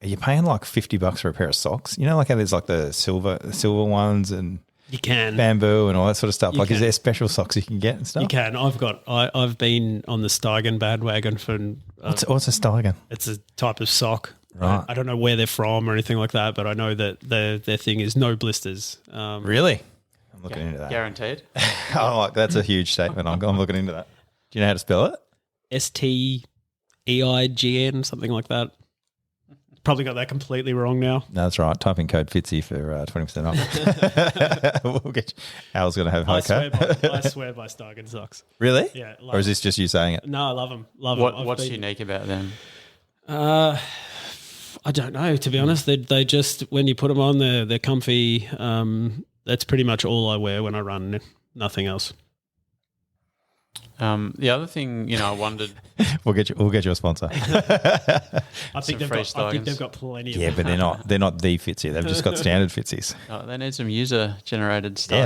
are you paying like $50 for a pair of socks? You know, like how there's like the silver ones and you can bamboo and all that sort of stuff. Like, can. is there special socks you can get and stuff? You can. I've been on the Steigen bandwagon for. What's a Steigen? It's a type of sock. Right. I don't know where they're from or anything like that, but I know that their thing is no blisters. Really? I'm looking into that. Guaranteed. That's a huge statement. I'm looking into that. Do you know how to spell it? STEIGN, something like that. Probably got that completely wrong now. No, that's right. Type in code Fitzy for 20% off. We'll get you. Al's going to have Hoka. I swear by Steigen socks. Really? Yeah. Or is this just you saying it? No, I love them. What's unique about them? I don't know, to be honest. They just, when you put them on, they're comfy. That's pretty much all I wear when I run. Nothing else. The other thing, I wondered. We'll get you a sponsor. I think they've got plenty. Yeah, but they're not the Fitzy. They've just got standard Fitzys. Oh, they need some user generated stuff.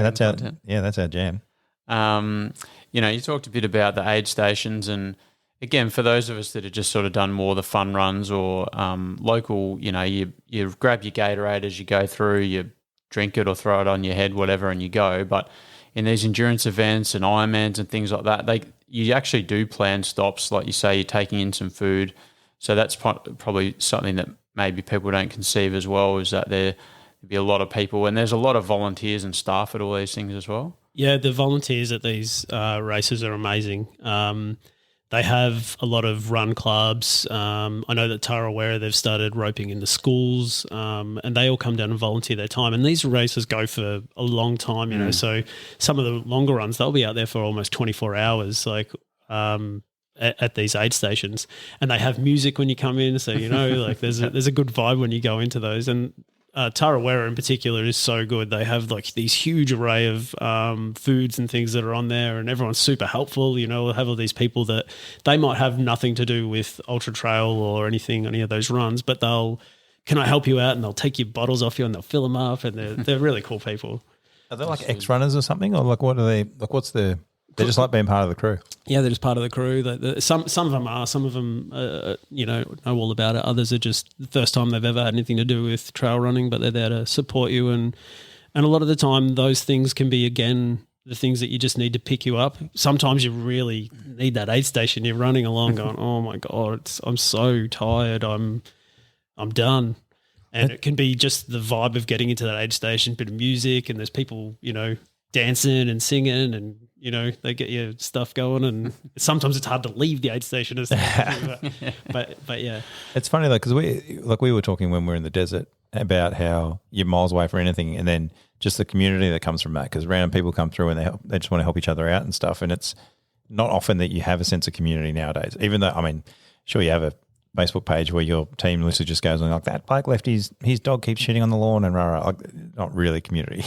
Yeah, that's our jam. You talked a bit about the aid stations, and again, for those of us that have just sort of done more the fun runs or local, you grab your Gatorade as you go through, you drink it or throw it on your head, whatever, and you go. But in these endurance events and Ironmans and things like that, you actually do plan stops. Like you say, you're taking in some food. So that's probably something that maybe people don't conceive as well, is that there'd be a lot of people, and there's a lot of volunteers and staff at all these things as well. Yeah, the volunteers at these races are amazing. They have a lot of run clubs. I know that Tarawera, they've started roping into schools, and they all come down and volunteer their time. And these races go for a long time, so some of the longer runs, they'll be out there for almost 24 hours, at these aid stations. And they have music when you come in, so, there's a good vibe when you go into those. And Tarawera in particular is so good. They have these huge array of foods and things that are on there, and everyone's super helpful. We'll have all these people that they might have nothing to do with ultra trail or anything, any of those runs, but can I help you out? And they'll take your bottles off you and they'll fill them up, and they're really cool people. Are they like ex-runners or something, or what are they? What's the? They just like being part of the crew. Yeah, they're just part of the crew. Some of them are. Some of them, know all about it. Others are just the first time they've ever had anything to do with trail running, but they're there to support you. And a lot of the time, those things can be, again, the things that you just need to pick you up. Sometimes you really need that aid station. You're running along going, oh, my God, I'm so tired. I'm done. And it can be just the vibe of getting into that aid station, bit of music, and there's people, dancing and singing, and they get your stuff going, and sometimes it's hard to leave the aid station and stuff. but yeah, it's funny though, because we were talking when we were in the desert about how you're miles away from anything, and then just the community that comes from that, because random people come through and they just want to help each other out and stuff, and it's not often that you have a sense of community nowadays. Even though, I mean, sure, you have a Facebook page where your team literally just goes on like, that bloke left his dog keeps shitting on the lawn and rah, like, not really community,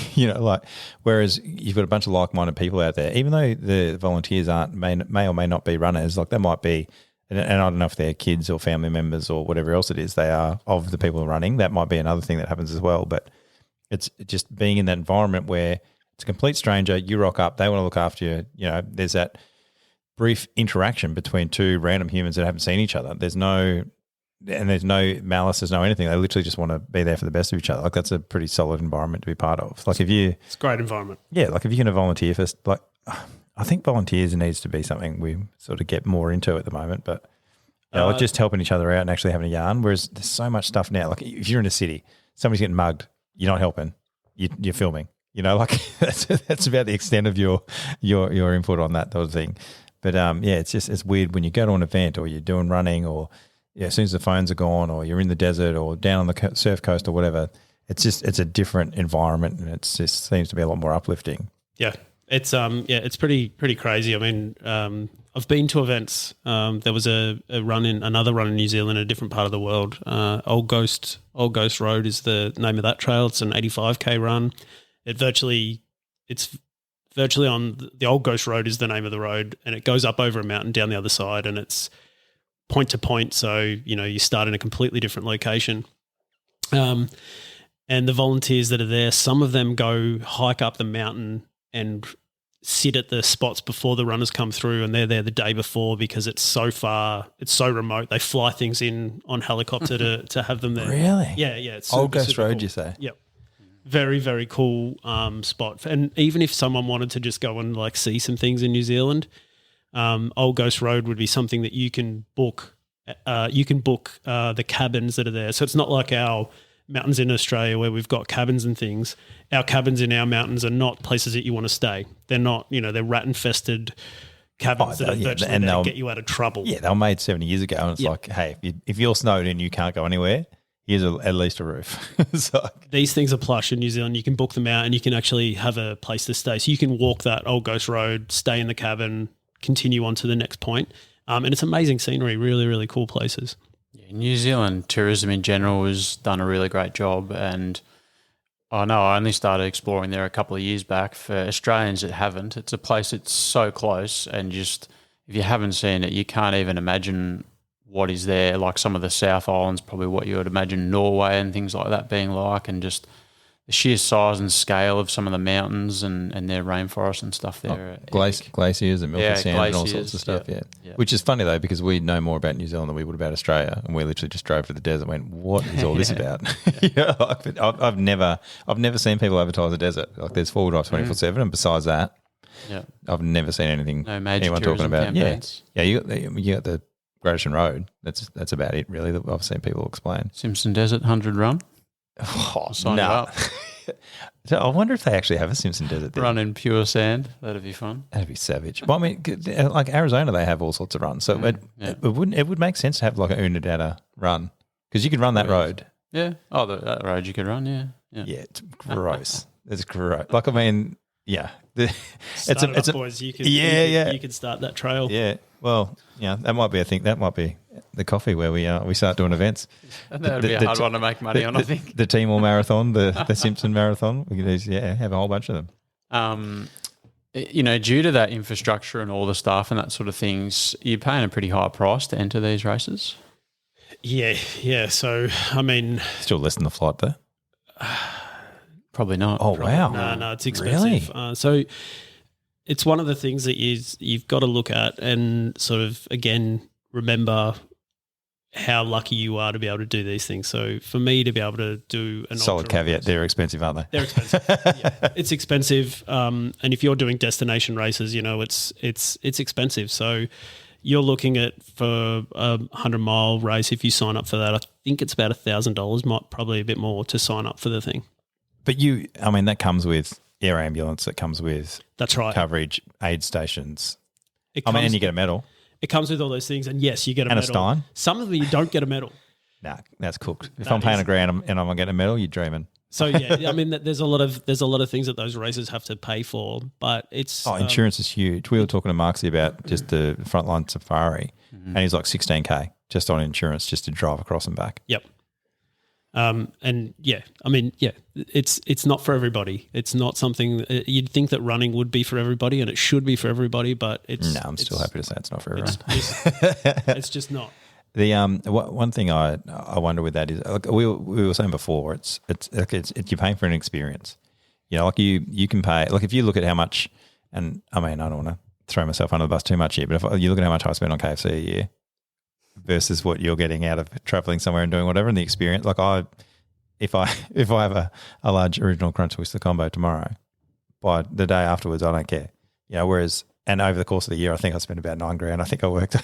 whereas you've got a bunch of like-minded people out there, even though the volunteers may or may not be runners, like they might be, and I don't know if they're kids or family members or whatever else it is they are of the people running. That might be another thing that happens as well, but it's just being in that environment where it's a complete stranger, you rock up, they want to look after you, there's that brief interaction between two random humans that haven't seen each other. There's no malice, there's no anything. They literally just want to be there for the best of each other. Like, that's a pretty solid environment to be part of. Like, it's a great environment. Yeah, like if you're going to volunteer for, like, I think volunteers needs to be something we sort of get more into at the moment, but like just helping each other out and actually having a yarn. Whereas there's so much stuff now. Like if you're in a city, somebody's getting mugged, you're not helping, you're filming. Like that's about the extent of your input on that sort of thing. But it's weird when you go to an event or you're doing running, or as soon as the phones are gone, or you're in the desert or down on the surf coast or whatever. It's a different environment, and it just seems to be a lot more uplifting. Yeah, it's pretty crazy. I mean, I've been to events. There was another run in New Zealand, a different part of the world. Old Ghost Road is the name of that trail. It's an 85K run. It's virtually on the Old Ghost Road is the name of the road, and it goes up over a mountain down the other side, and it's point to point. So, you start in a completely different location. And the volunteers that are there, some of them go hike up the mountain and sit at the spots before the runners come through, and they're there the day before because it's so far, it's so remote. They fly things in on helicopter to have them there. Really? Yeah. It's Old Ghost Road, cool. You say? Yep. Very, very cool spot. And even if someone wanted to just go and like see some things in New Zealand, Old Ghost Road would be something that you can book. The cabins that are there. So it's not like our mountains in Australia where we've got cabins and things. Our cabins in our mountains are not places that you want to stay. They're not, they're rat infested cabins that are virtually there to get you out of trouble. Yeah, they were made 70 years ago, and it's like, hey, if you're snowed in, you can't go anywhere. Here's at least a roof. So, these things are plush in New Zealand. You can book them out, and you can actually have a place to stay. So you can walk that Old Ghost Road, stay in the cabin, continue on to the next point. And it's amazing scenery, really, really cool places. Yeah, New Zealand tourism in general has done a really great job, and I know I only started exploring there a couple of years back. For Australians that haven't, it's a place that's so close, and just if you haven't seen it, you can't even imagine what is there. Like some of the South Islands, probably what you would imagine Norway and things like that being like, and just the sheer size and scale of some of the mountains and their rainforest and stuff there. Glaciers and milky sand and all sorts of stuff, yeah. Which is funny though, because we know more about New Zealand than we would about Australia, and we literally just drove to the desert and went, what is all this about? I've never seen people advertise a desert. Like there's 4-wheel drive 24/7, and besides that, I've never seen anything anyone talking about. Campaigns. Yeah, you got the Great Ocean Road. That's about it really that I've seen people explain. Simpson Desert 100 run. Oh, no. So I wonder if they actually have a Simpson Desert there. Run in pure sand. That'd be fun. That'd be savage. Well, I mean, like Arizona, they have all sorts of runs. So it would make sense to have like an Unadata run, because you could run that road. Yeah. Oh, that road you could run. Yeah. Yeah. It's gross. It's gross. Like, I mean, yeah. Boys. You could start that trail. Yeah. Well, that might be a thing. That might be the coffee where we start doing events. And that would be a hard one to make money on, I think. The Timor Marathon, the Simpson Marathon. We could have a whole bunch of them. Due to that infrastructure and all the staff and that sort of things, you're paying a pretty high price to enter these races. Yeah. So, I mean, still less than the flight though. Probably not. Oh, wow. No, it's expensive. Really? So it's one of the things that you've got to look at and sort of, again, remember how lucky you are to be able to do these things. So for me to be able to do an solid ultra caveat, race, they're expensive, aren't they? they're expensive. Yeah, it's expensive. And if you're doing destination races, it's expensive. So you're looking at for a 100-mile race, if you sign up for that, I think it's about $1,000, probably a bit more to sign up for the thing. But that comes with air ambulance, it comes with That's right. coverage, aid stations. And you get a medal. It comes with all those things, and yes, you get a And a medal. Stein. Some of them you don't get a medal. Nah, that's cooked. If That I'm paying is- $1,000 and I'm getting a medal, you're dreaming. So yeah, I mean, there's a lot of things that those races have to pay for, but it's Insurance is huge. We were talking to Marksy about just the frontline safari, and he's like $16K just on insurance just to drive across and back. Yep. And yeah, I mean, yeah, it's not for everybody. It's not something you'd think that running would be for everybody, and it should be for everybody, but it's. No, I'm still happy to say it's not for everyone. It's just not. The one thing I wonder with that is, like we were saying before, it's you're paying for an experience. Like you can pay, like if you look at how much, and I mean I don't want to throw myself under the bus too much here, but if you look at how much I spend on KFC a year versus what you're getting out of traveling somewhere and doing whatever, and the experience, like if I have a large original crunch twister combo tomorrow, by the day afterwards I don't care. Whereas. And over the course of the year, I think I spent about $9,000. I think I worked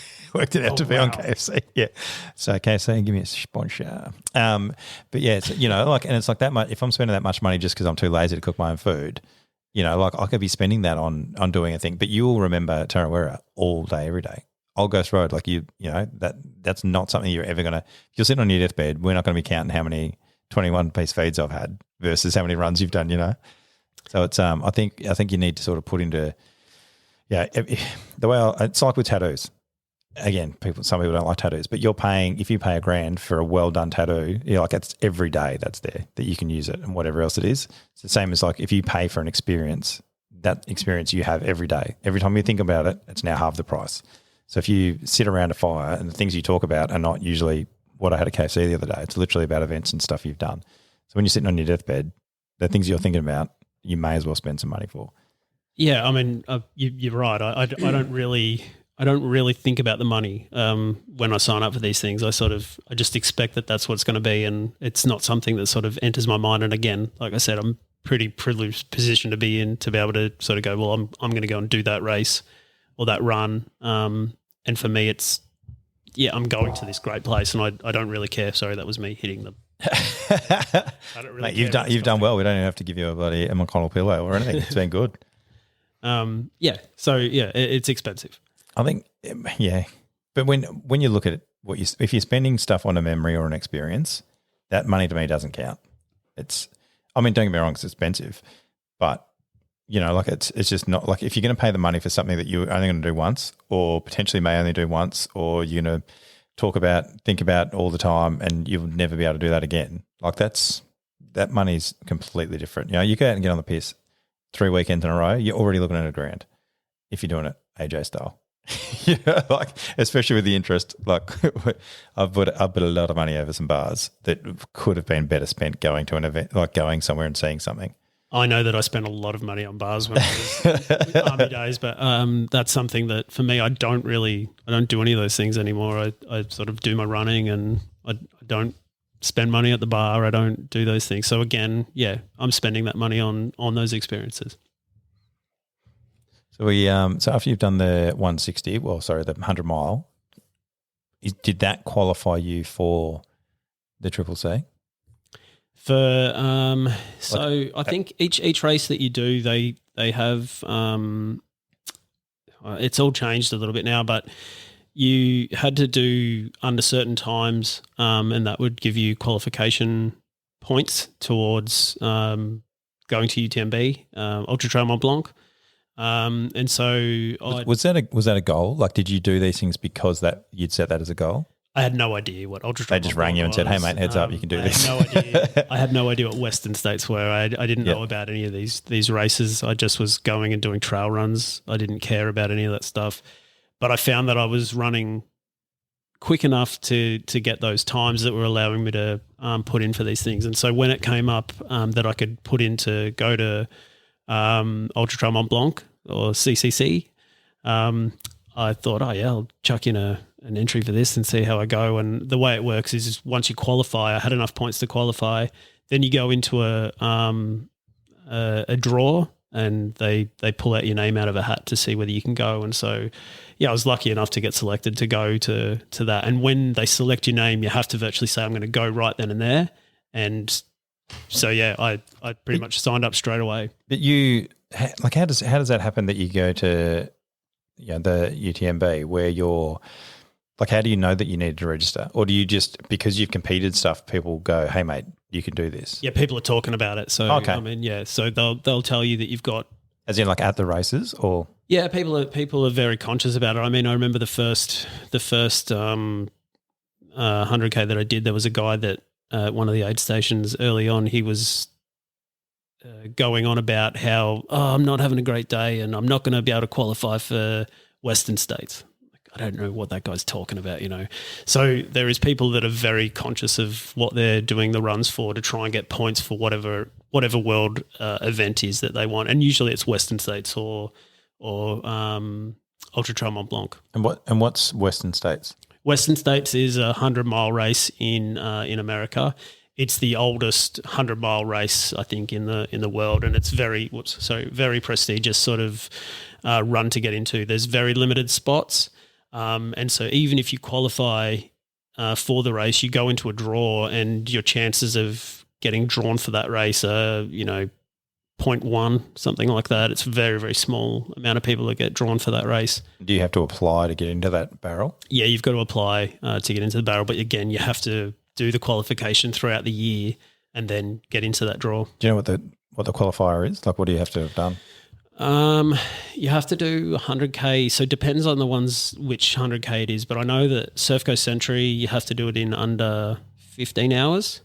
it out to be on KFC. Yeah. So KFC, give me a sponsor. But yeah, it's, and it's like that much. If I'm spending that much money just because I'm too lazy to cook my own food, like I could be spending that on doing a thing. But you will remember Tarawera all day, every day. Old Ghost Road, like that's not something you're ever going to. If you're sitting on your deathbed, we're not going to be counting how many 21-piece feeds I've had versus how many runs you've done. So it's I think you need to sort of put into. Yeah, the way it's like with tattoos. Again, some people don't like tattoos, but if you pay $1,000 for a well done tattoo, it's every day that's there that you can use it and whatever else it is. It's the same as like if you pay for an experience, that experience you have every day. Every time you think about it, it's now half the price. So if you sit around a fire and the things you talk about are not usually what I had at KFC the other day, it's literally about events and stuff you've done. So when you're sitting on your deathbed, the things you're thinking about, you may as well spend some money for. Yeah, I mean, you're right. I don't really think about the money when I sign up for these things. I just expect that that's what it's going to be, and it's not something that sort of enters my mind. And again, like I said, I'm pretty privileged position to be in to be able to sort of go, well, I'm going to go and do that race or that run. And for me, it's I'm going to this great place, and I don't really care. Sorry, that was me hitting the. I don't really. Mate, you've done well. We don't even have to give you a bloody McConnell pillow or anything. It's been good. So it's expensive. I think, but when you look at it, if you're spending stuff on a memory or an experience, that money to me doesn't count. Don't get me wrong, it's expensive, but it's just not like if you're going to pay the money for something that you're only going to do once, or potentially may only do once, or you're going to think about all the time, and you'll never be able to do that again. Like that money's completely different. You go out and get on the piss 3 weekends in a row, you're already looking at $1,000 if you're doing it AJ style. Especially with the interest. Like I've put a lot of money over some bars that could have been better spent going to an event, like going somewhere and seeing something. I know that I spent a lot of money on bars when I was with army days, but that's something that for me, I don't do any of those things anymore. I sort of do my running, and I don't spend money at the bar. I don't do those things. So again, I'm spending that money on those experiences. So so after you've done the 160, the 100-mile, did that qualify you for the Triple C? I think each race that you do, they have it's all changed a little bit now, but you had to do under certain times, and that would give you qualification points towards going to UTMB, Ultra Trail Mont Blanc. And so was that a goal? Like, did you do these things because you'd set that as a goal? I had no idea what Ultra Trail. They just rang you and said, "Hey mate, heads up, you can do this." I had no idea. I had no idea what Western States were. I didn't know about any of these races. I just was going and doing trail runs. I didn't care about any of that stuff. But I found that I was running quick enough to get those times that were allowing me to put in for these things. And so when it came up that I could put in to go to Ultra Trail Mont Blanc, or CCC. I thought, oh yeah, I'll chuck in an entry for this and see how I go. And the way it works is once you qualify, I had enough points to qualify. Then you go into a draw, and they pull out your name out of a hat to see whether you can go. And so, yeah, I was lucky enough to get selected to go to that. And when they select your name, you have to virtually say, I'm going to go right then and there. And so, yeah, I pretty much signed up straight away. But how does that happen that you go to the UTMB where you're like, how do you know that you need to register? Or do you just, because you've competed stuff, people go, hey mate, you can do this? Yeah, people are talking about it. So, okay. I mean, yeah, so they'll tell you that you've got. As in like at the races or? Yeah, people are very conscious about it. I mean, I remember the first 100K that I did, there was a guy that one of the aid stations early on, he was going on about how, I'm not having a great day and I'm not going to be able to qualify for Western States. I don't know what that guy's talking about, So there is people that are very conscious of what they're doing the runs for to try and get points for whatever world event is that they want. And usually it's Western States or Ultra Trail Mont Blanc. And what's Western States? Western States is a 100-mile race in America. It's the oldest 100-mile race, I think, in the world, and it's very prestigious sort of run to get into. There's very limited spots, and so even if you qualify for the race, you go into a draw, and your chances of getting drawn for that race are 0.1, something like that. It's a very, very small amount of people that get drawn for that race. Do you have to apply to get into that barrel? Yeah, you've got to apply to get into the barrel, but again, you have to do the qualification throughout the year and then get into that draw. Do you know what the qualifier is? Like, what do you have to have done? You have to do 100K. So it depends on which 100K it is. But I know that Surf Coast Century, you have to do it in under 15 hours.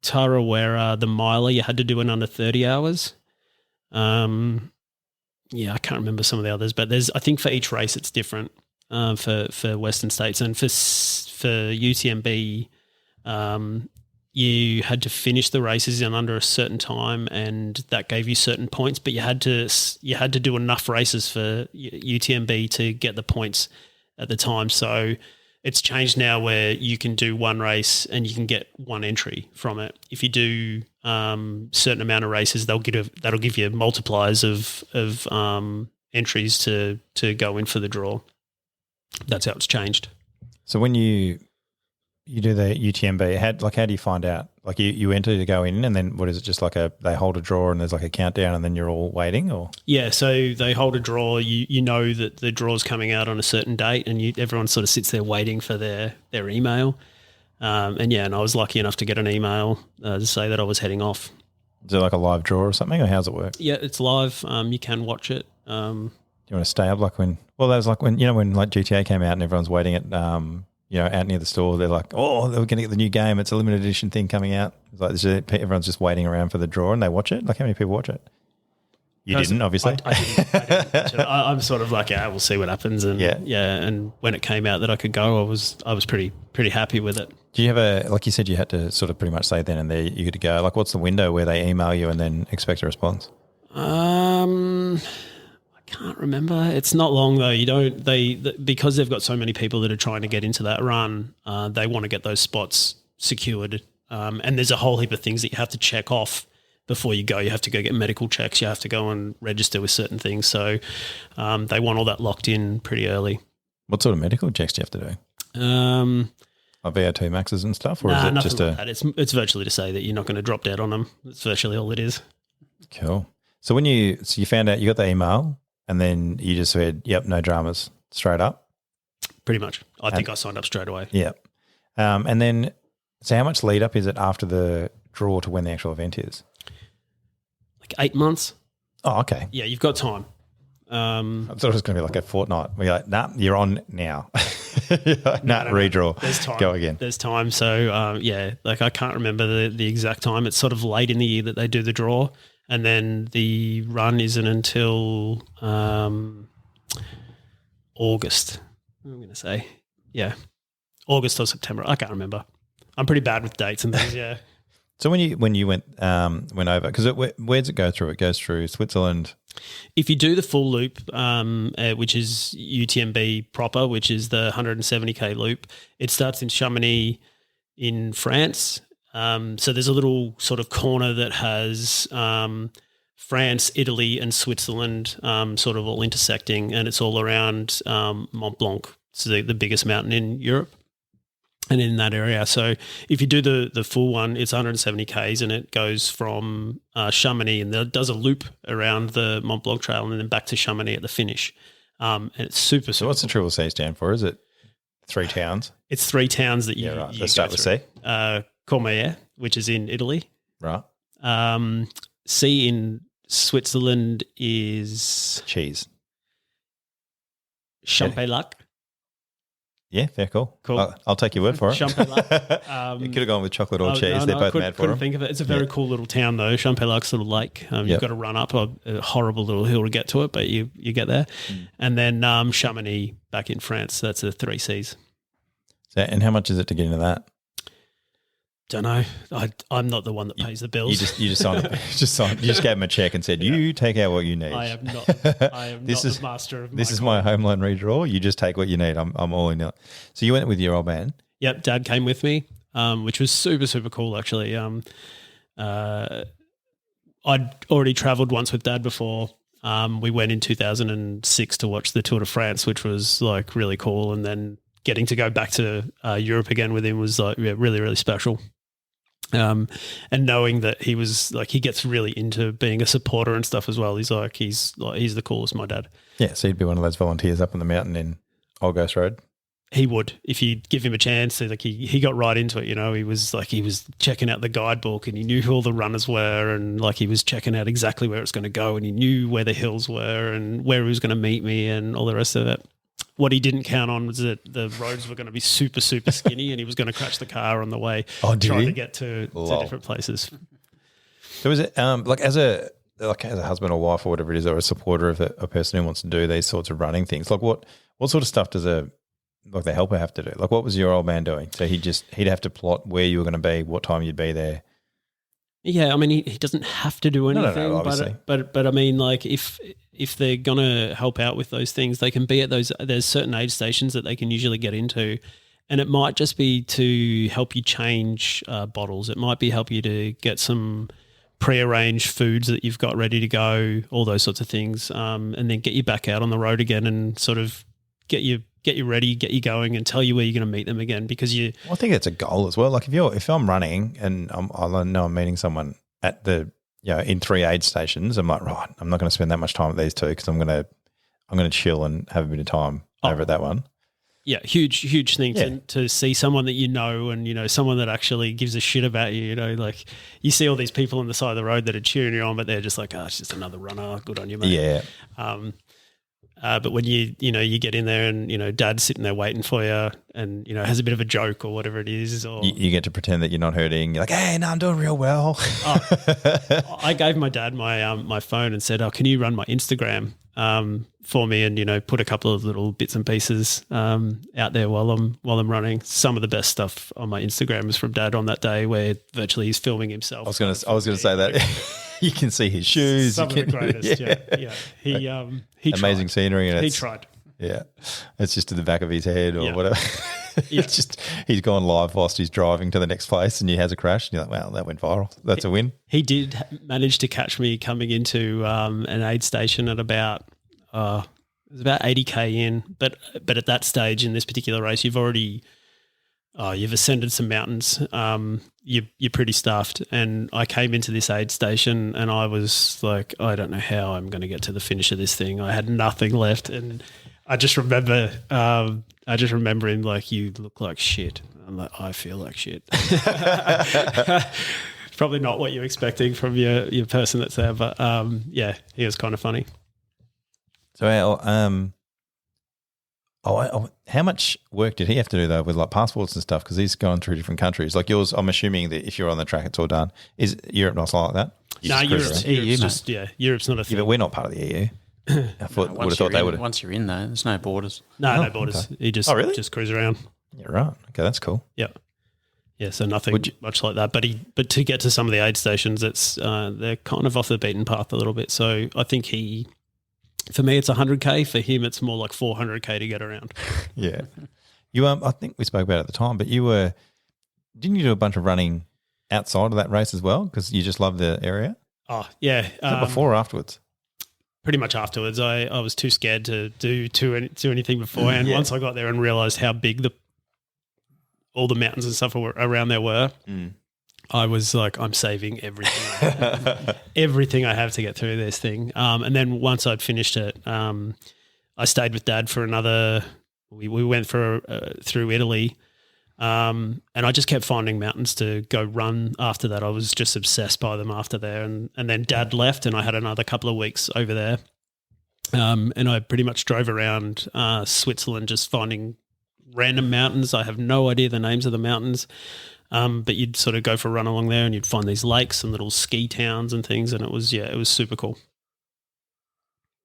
Tarawera, the miler, you had to do it in under 30 hours. I can't remember some of the others, but I think for each race it's different. For Western States, and for UTMB, you had to finish the races in under a certain time, and that gave you certain points. But you had to do enough races for UTMB to get the points at the time. So it's changed now where you can do one race and you can get one entry from it. If you do certain amount of races, that'll give you multipliers of entries to go in for the draw. That's how it's changed. So when you do the UTMB, how do you find out? Like you enter to go in, and then what is it? Just like they hold a draw and there's like a countdown, and then you're all waiting, or? Yeah, so they hold a draw. You know that the draw's coming out on a certain date, and everyone sort of sits there waiting for their email. And I was lucky enough to get an email to say that I was heading off. Is it like a live draw or something, or how's it work? Yeah, it's live. You can watch it. Do you want to stay up like when? Well, that was like when like GTA came out and everyone's waiting at out near the store. They're like, oh, they're going to get the new game. It's a limited edition thing coming out. It's like everyone's just waiting around for the draw, and they watch it. Like, how many people watch it? You didn't, obviously. I didn't watch it. I'm sort of like, we'll see what happens. And and when it came out that I could go, I was pretty happy with it. Do you have like you said, you had to sort of pretty much say then and there you had to go. Like, what's the window where they email you and then expect a response? I can't remember. It's not long though. Because they've got so many people that are trying to get into that run, they want to get those spots secured. And there's a whole heap of things that you have to check off before you go. You have to go get medical checks. You have to go and register with certain things. So they want all that locked in pretty early. What sort of medical checks do you have to do? Like VO2 maxes and stuff? Or is it just like that. It's virtually to say that you're not going to drop dead on them. That's virtually all it is. Cool. So you found out, you got the email, and then you just said, yep, no dramas, straight up? Pretty much. I think I signed up straight away. Yep. And then, so how much lead up is it after the draw to when the actual event is? Like 8 months. Oh, okay. Yeah, you've got time. I thought it was going to be like a fortnight. We're like, nah, you're on now. Redraw. There's time. Go again. There's time. So, like I can't remember the exact time. It's sort of late in the year that they do the draw. And then the run isn't until August, I'm going to say. Yeah, August or September. I can't remember. I'm pretty bad with dates and things, yeah. So when you went over, because where does it go through? It goes through Switzerland. If you do the full loop, which is UTMB proper, which is the 170K loop, it starts in Chamonix in France. So there's a little sort of corner that has France, Italy, and Switzerland sort of all intersecting, and it's all around Mont Blanc, so the biggest mountain in Europe. And in that area. So if you do the full one, it's 170 Ks and it goes from Chamonix and it does a loop around the Mont Blanc Trail and then back to Chamonix at the finish. And it's super. So what's the Triple C stand for? Is it 3 towns? It's 3 towns that you Let's start with C. Cormier, which is in Italy. Right. C in Switzerland is cheese. Champelac. Yeah, fair, cool. Cool. I'll take your word for it. Champelac. You could have gone with chocolate or cheese. They're both mad for couldn't them. think of it. It's a very cool little town though. Champelac's little lake. You've got to run up a horrible little hill to get to it, but you get there. And then Chamonix back in France. So that's the 3 Cs. So, and how much is it to get into that? Don't know. I'm not the one that pays the bills. You just signed. You just gave him a check and said, "You take out what you need." I am not the master of. This is my home loan redraw. You just take what you need. I'm all in it. So you went with your old man. Yep, Dad came with me, which was super super cool actually. I'd already travelled once with Dad before. We went in 2006 to watch the Tour de France, which was like really cool, and then getting to go back to Europe again with him was like really really special. And knowing that he was like, he gets really into being a supporter and stuff as well. He's the coolest, my dad. Yeah, so he'd be one of those volunteers up on the mountain in Old Ghost Road. He would, if you give him a chance. Like he got right into it. You know, he was checking out the guidebook and he knew who all the runners were, and like he was checking out exactly where it's going to go, and he knew where the hills were and where he was going to meet me and all the rest of it. What he didn't count on was that the roads were going to be super, super skinny and he was going to crash the car on the way trying to get to different places. So is it like as a husband or wife or whatever it is, or a supporter of a person who wants to do these sorts of running things, like what sort of stuff does the helper have to do? Like what was your old man doing? So he'd have to plot where you were going to be, what time you'd be there. Yeah, I mean, he doesn't have to do anything, obviously. but I mean, like if they're gonna help out with those things, they can be at those. There's certain aid stations that they can usually get into, and it might just be to help you change bottles. It might be help you to get some prearranged foods that you've got ready to go, all those sorts of things, and then get you back out on the road again and sort of get you ready, get you going, and tell you where you're going to meet them again. Because I think it's a goal as well. Like if I'm running and I know I'm meeting someone at the in 3 aid stations, I'm like, right, I'm not going to spend that much time at these 2 because I'm going to chill and have a bit of time over at that one. Yeah, huge thing to see someone that you know, and someone that actually gives a shit about you. Like you see all these people on the side of the road that are cheering you on, but they're just like, it's just another runner. Good on you, mate. Yeah. But when you get in there and, Dad's sitting there waiting for you and, has a bit of a joke or whatever it is. Or you get to pretend that you're not hurting. You're like, hey, no, I'm doing real well. I gave my dad my phone and said, can you run my Instagram for me and, put a couple of little bits and pieces out there while I'm running. Some of the best stuff on my Instagram is from Dad on that day where virtually he's filming himself. I was going to say that. You can see his shoes. Some of the greatest, yeah. He amazing tried. scenery. And he tried. Yeah. It's just to the back of his head or whatever. Yeah. It's just he's gone live whilst he's driving to the next place and he has a crash and you're like, well, that went viral. That's a win. He did manage to catch me coming into an aid station at about it was about 80K in. But at that stage in this particular race, you've ascended some mountains. You're pretty stuffed. And I came into this aid station and I was like, I don't know how I'm going to get to the finish of this thing. I had nothing left. And I just remember him like, you look like shit. I'm like, I feel like shit. Probably not what you're expecting from your person that's there. But he was kind of funny. So how much work did he have to do though with like passports and stuff? Because he's going through different countries. Like yours, I'm assuming that if you're on the track, it's all done. Is Europe not like that? Europe's Europe's not a thing. Yeah, but we're not part of the EU. I would have thought they would have. Once you're in there, there's no borders. No borders. Okay. You just cruise around. Yeah, right. Okay, that's cool. Yeah. Yeah, so nothing much like that. But to get to some of the aid stations, it's they're kind of off the beaten path a little bit. So I think for me, it's 100K. For him, it's more like 400K to get around. Yeah. You I think we spoke about it at the time, but didn't you do a bunch of running outside of that race as well because you just love the area? Oh, yeah. Is that before or afterwards? Pretty much afterwards. I was too scared to do anything beforehand. Yeah. Once I got there and realised how big all the mountains and stuff around there were, I was like, I'm saving everything. Everything I have to get through this thing. And then once I'd finished it, I stayed with Dad for another – we went through Italy. And I just kept finding mountains to go run after that. I was just obsessed by them after there. And then Dad left and I had another couple of weeks over there. And I pretty much drove around Switzerland just finding random mountains. I have no idea the names of the mountains, but you'd sort of go for a run along there and you'd find these lakes and little ski towns and things. And it was super cool.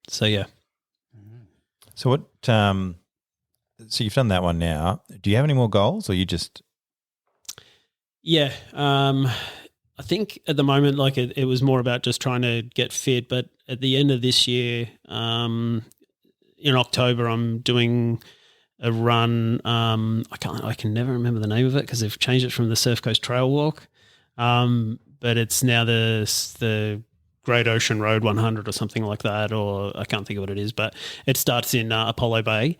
So, yeah. So what so you've done that one now. Do you have any more goals or you just – Yeah. I think at the moment, like it was more about just trying to get fit. But at the end of this year, in October, I'm doing a run. I can never remember the name of it because they've changed it from the Surf Coast Trail Walk. But it's now the Great Ocean Road 100 or something like that, or I can't think of what it is. But it starts in Apollo Bay.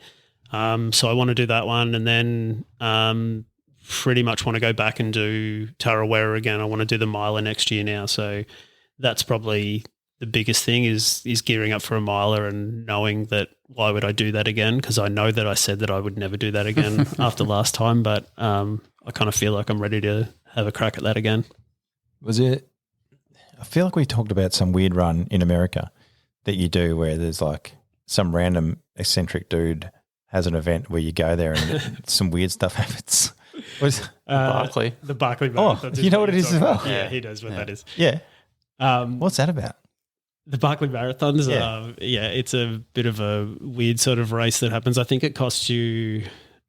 So I want to do that one, and then pretty much want to go back and do Tarawera again. I want to do the miler next year now. So that's probably the biggest thing is gearing up for a miler and knowing that why would I do that again? Because I know that I said that I would never do that again after last time, but I kind of feel like I'm ready to have a crack at that again. Was it – I feel like we talked about some weird run in America that you do where there's like some random eccentric dude – has an event where you go there and some weird stuff happens. Barclay. The Barclay Marathon. Oh, you know what it is as well? Yeah, he knows what that is. Yeah. What's that about? The Barclay Marathons, it's a bit of a weird sort of race that happens. I think it costs you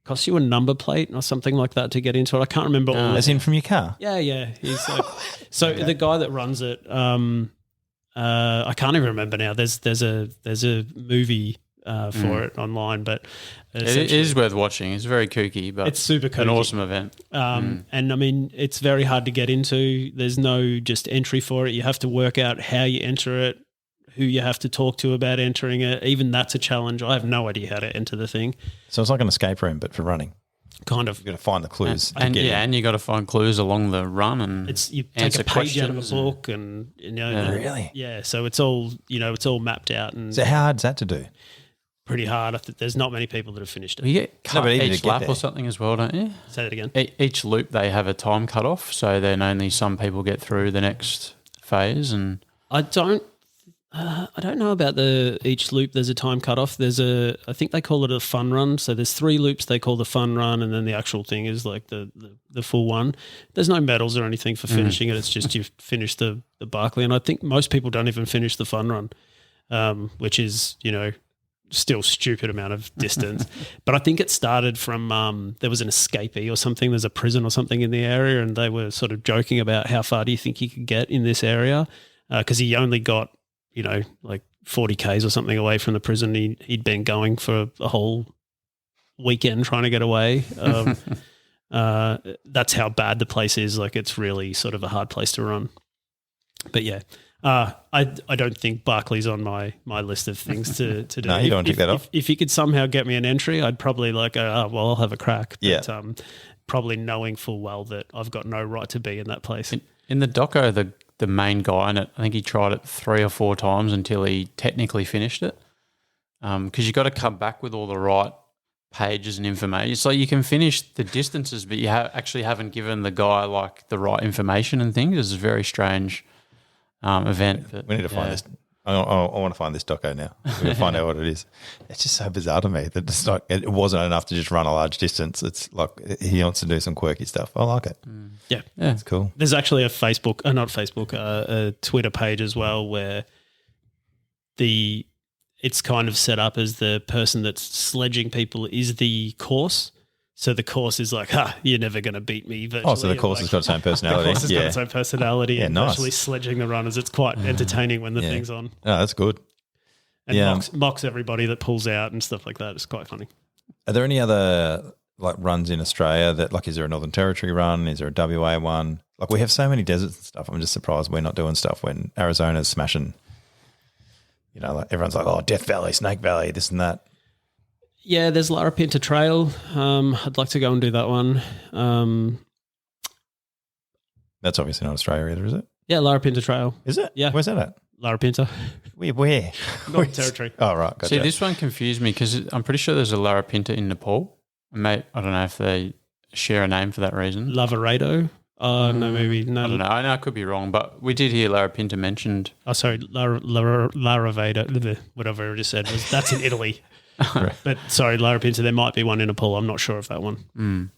a number plate or something like that to get into it. I can't remember all. As in from your car? Yeah. He's like, so the guy that runs it, I can't even remember now. There's a movie for it online, but it is worth watching. It's very kooky, but it's super kooky. An awesome event. And I mean, it's very hard to get into. There's no just entry for it. You have to work out how you enter it, who you have to talk to about entering it. Even that's a challenge. I have no idea how to enter the thing. So it's like an escape room, but for running. Kind of. You've got to find the clues. And you got to find clues along the run and you take a page out of a book and really? Yeah. So it's all mapped out. And so how hard is that to do? Pretty hard. I think there's not many people that have finished it. You get cut each lap or something as well, don't you? Say that again. Each loop they have a time cut off, so then only some people get through the next phase. And I don't know about each loop. There's a time cut off. I think they call it a fun run. So there's 3 loops they call the fun run, and then the actual thing is like the full one. There's no medals or anything for finishing it. It's just you've finished the Barclay, and I think most people don't even finish the fun run, which is still stupid amount of distance. But I think it started from there was an escapee or something. There's a prison or something in the area, and they were sort of joking about how far do you think you could get in this area, because he only got like 40 Ks or something away from the prison. He'd been going for a whole weekend trying to get away. That's how bad the place is. Like it's really sort of a hard place to run. But yeah. I don't think Barclay's on my list of things to do. No, you don't want to take that off. If you could somehow get me an entry, I'd probably I'll have a crack. But, yeah. Probably knowing full well that I've got no right to be in that place. In the doco, the main guy in it, I think he tried it 3 or 4 times until he technically finished it. Because you got to come back with all the right pages and information. So you can finish the distances, but you actually haven't given the guy like the right information and things. It's a very strange event. But, we need to find this. I want to find this doco now. We're going to find out what it is. It's just so bizarre to me that it's like it wasn't enough to just run a large distance. It's like he wants to do some quirky stuff. I like it. Yeah, it's cool. There's actually a a Twitter page as well where it's kind of set up as the person that's sledging people is the course. So the course is like, you're never going to beat me. Virtually. Oh, so the course has got its own personality. The course has got its own personality and nice. virtually sledging the runners. It's quite entertaining when the thing's on. Oh, that's good. And mocks everybody that pulls out and stuff like that. It's quite funny. Are there any other like runs in Australia that like, is there a Northern Territory run? Is there a WA one? Like we have so many deserts and stuff. I'm just surprised we're not doing stuff when Arizona's smashing, you know, like everyone's like, oh, Death Valley, Snake Valley, this and that. Yeah, there's Larapinta Trail. I'd like to go and do that one. That's obviously not Australia either, is it? Yeah, Larapinta Trail. Is it? Yeah. Where's that at? Larapinta. Where? Northern Territory. Oh, right. Gotcha. See, this one confused me because I'm pretty sure there's a Larapinta in Nepal. Mate, I don't know if they share a name for that reason. Lavaredo. No, maybe no. I don't know. I know I could be wrong, but we did hear Larapinta mentioned. Oh, sorry, Laravedo, whatever I just said. That's in Italy. But sorry, Larapinta, there might be one in Nepal. I'm not sure of that one. And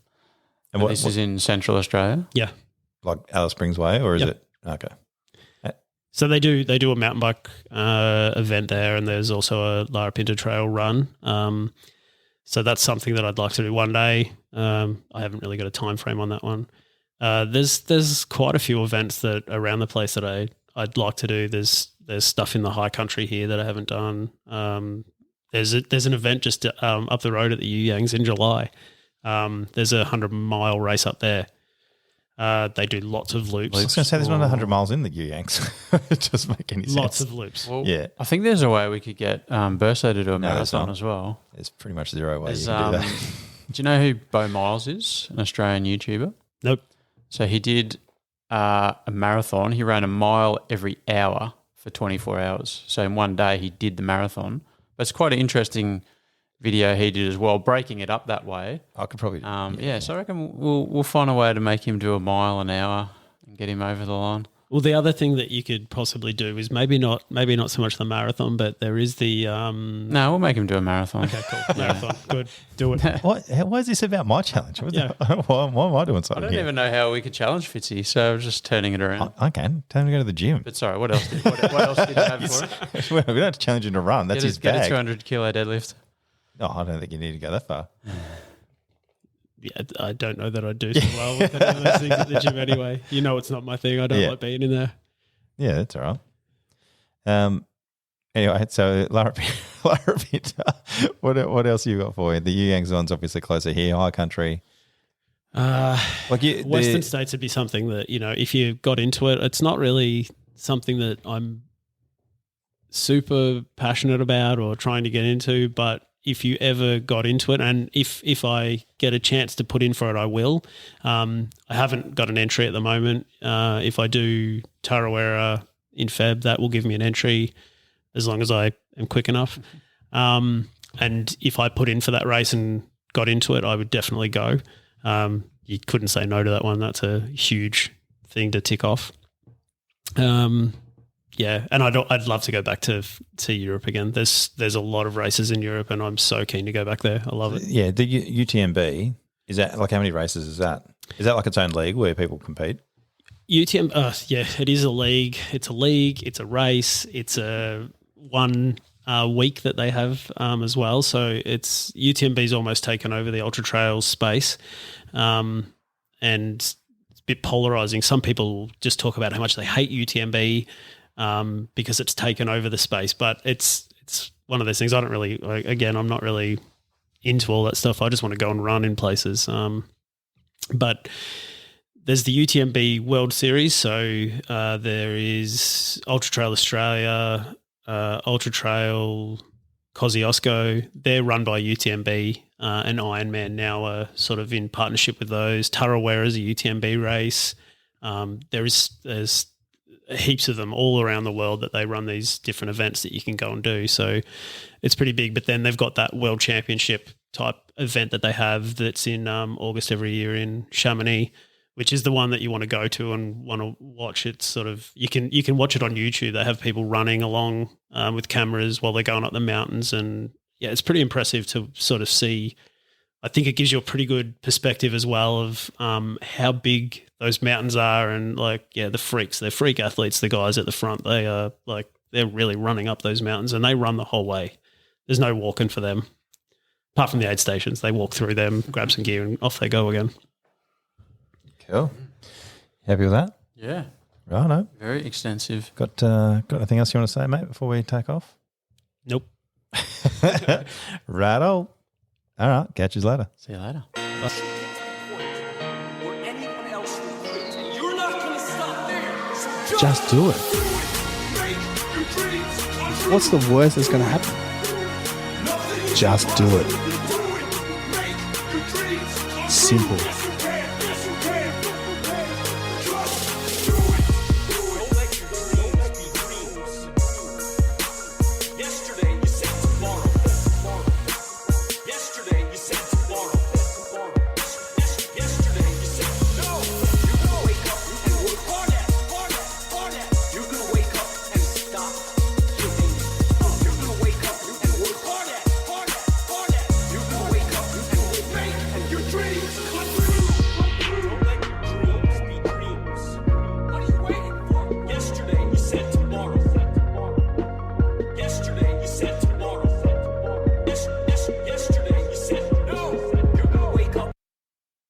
this is in Central Australia? Yeah. Like Alice Springs Way, or is it? Okay. So they do a mountain bike event there, and there's also a Larapinta Trail run. So that's something that I'd like to do one day. I haven't really got a time frame on that one. There's quite a few events that around the place that I'd like to do. There's stuff in the high country here that I haven't done. There's an event just up the road at the You-Yangs in July. There's a 100-mile race up there. They do lots of loops. I was going to say there's not 100 miles in the You-Yangs. It doesn't make any sense. Lots of loops. Well, yeah. I think there's a way we could get Burso to do a marathon as well. There's pretty much zero way you can do that. Do you know who Bo Miles is? An Australian YouTuber? Nope. So he did a marathon. He ran a mile every hour for 24 hours. So in one day he did the marathon. But it's quite an interesting video he did as well, breaking it up that way. I could probably so I reckon we'll find a way to make him do a mile an hour and get him over the line. Well, the other thing that you could possibly do is maybe not so much the marathon, but there is the No, we'll make him do a marathon. Okay, cool. Marathon. Good. Do it. Why is this about my challenge? Why am I doing something I don't here? even know how we could challenge Fitzy, so I was just turning it around. I can. Tell him to go to the gym. But sorry, what else did you have for it? We don't have to challenge him to run. That's his Get bag. a 200-kilo deadlift. No, I don't think you need to go that far. Yeah, I don't know that I do so well with any of those things at the gym anyway. You know it's not my thing. I don't like being in there. Yeah, that's all right. Anyway, so Larapinta, what else you got for you? The You-Yangs one's obviously closer here, high country. Western states would be something that, you know, if you got into it, it's not really something that I'm super passionate about or trying to get into, but if you ever got into it, and if I get a chance to put in for it, I will. I haven't got an entry at the moment. If I do Tarawera in Feb, that will give me an entry as long as I am quick enough. And if I put in for that race and got into it, I would definitely go. You couldn't say no to that one. That's a huge thing to tick off. Yeah, and I'd love to go back to Europe again. There's a lot of races in Europe, and I'm so keen to go back there. I love it. Yeah, the UTMB, is that like, how many races is that? Is that like its own league where people compete? Yeah, it is a league. It's a league. It's a race. It's a one week that they have as well. So it's UTMB's almost taken over the ultra trail space, and it's a bit polarizing. Some people just talk about how much they hate UTMB. Because it's taken over the space, but it's one of those things. I don't really, again, I'm not really into all that stuff. I just want to go and run in places. But there's the UTMB World Series. So there is Ultra Trail Australia, Ultra Trail Kosciuszko. They're run by UTMB, and Ironman now are sort of in partnership with those. Tarawera is a UTMB race. There's heaps of them all around the world that they run these different events that you can go and do. So it's pretty big. But then they've got that World Championship type event that they have that's in August every year in Chamonix, which is the one that you want to go to and want to watch. It's sort of, you can watch it on YouTube. They have people running along with cameras while they're going up the mountains. And yeah, it's pretty impressive to sort of see. I think it gives you a pretty good perspective as well of how big those mountains are, and they're freaks. They're freak athletes, the guys at the front. They are they're really running up those mountains, and they run the whole way. There's no walking for them. Apart from the aid stations, they walk through them, grab some gear, and off they go again. Cool. Happy with that? Yeah. Right, no. Very extensive. Got anything else you want to say, mate, before we take off? Nope. Righto. All right. Catch you later. See you later. Just do it. What's the worst that's going to happen? Just do it. Simple.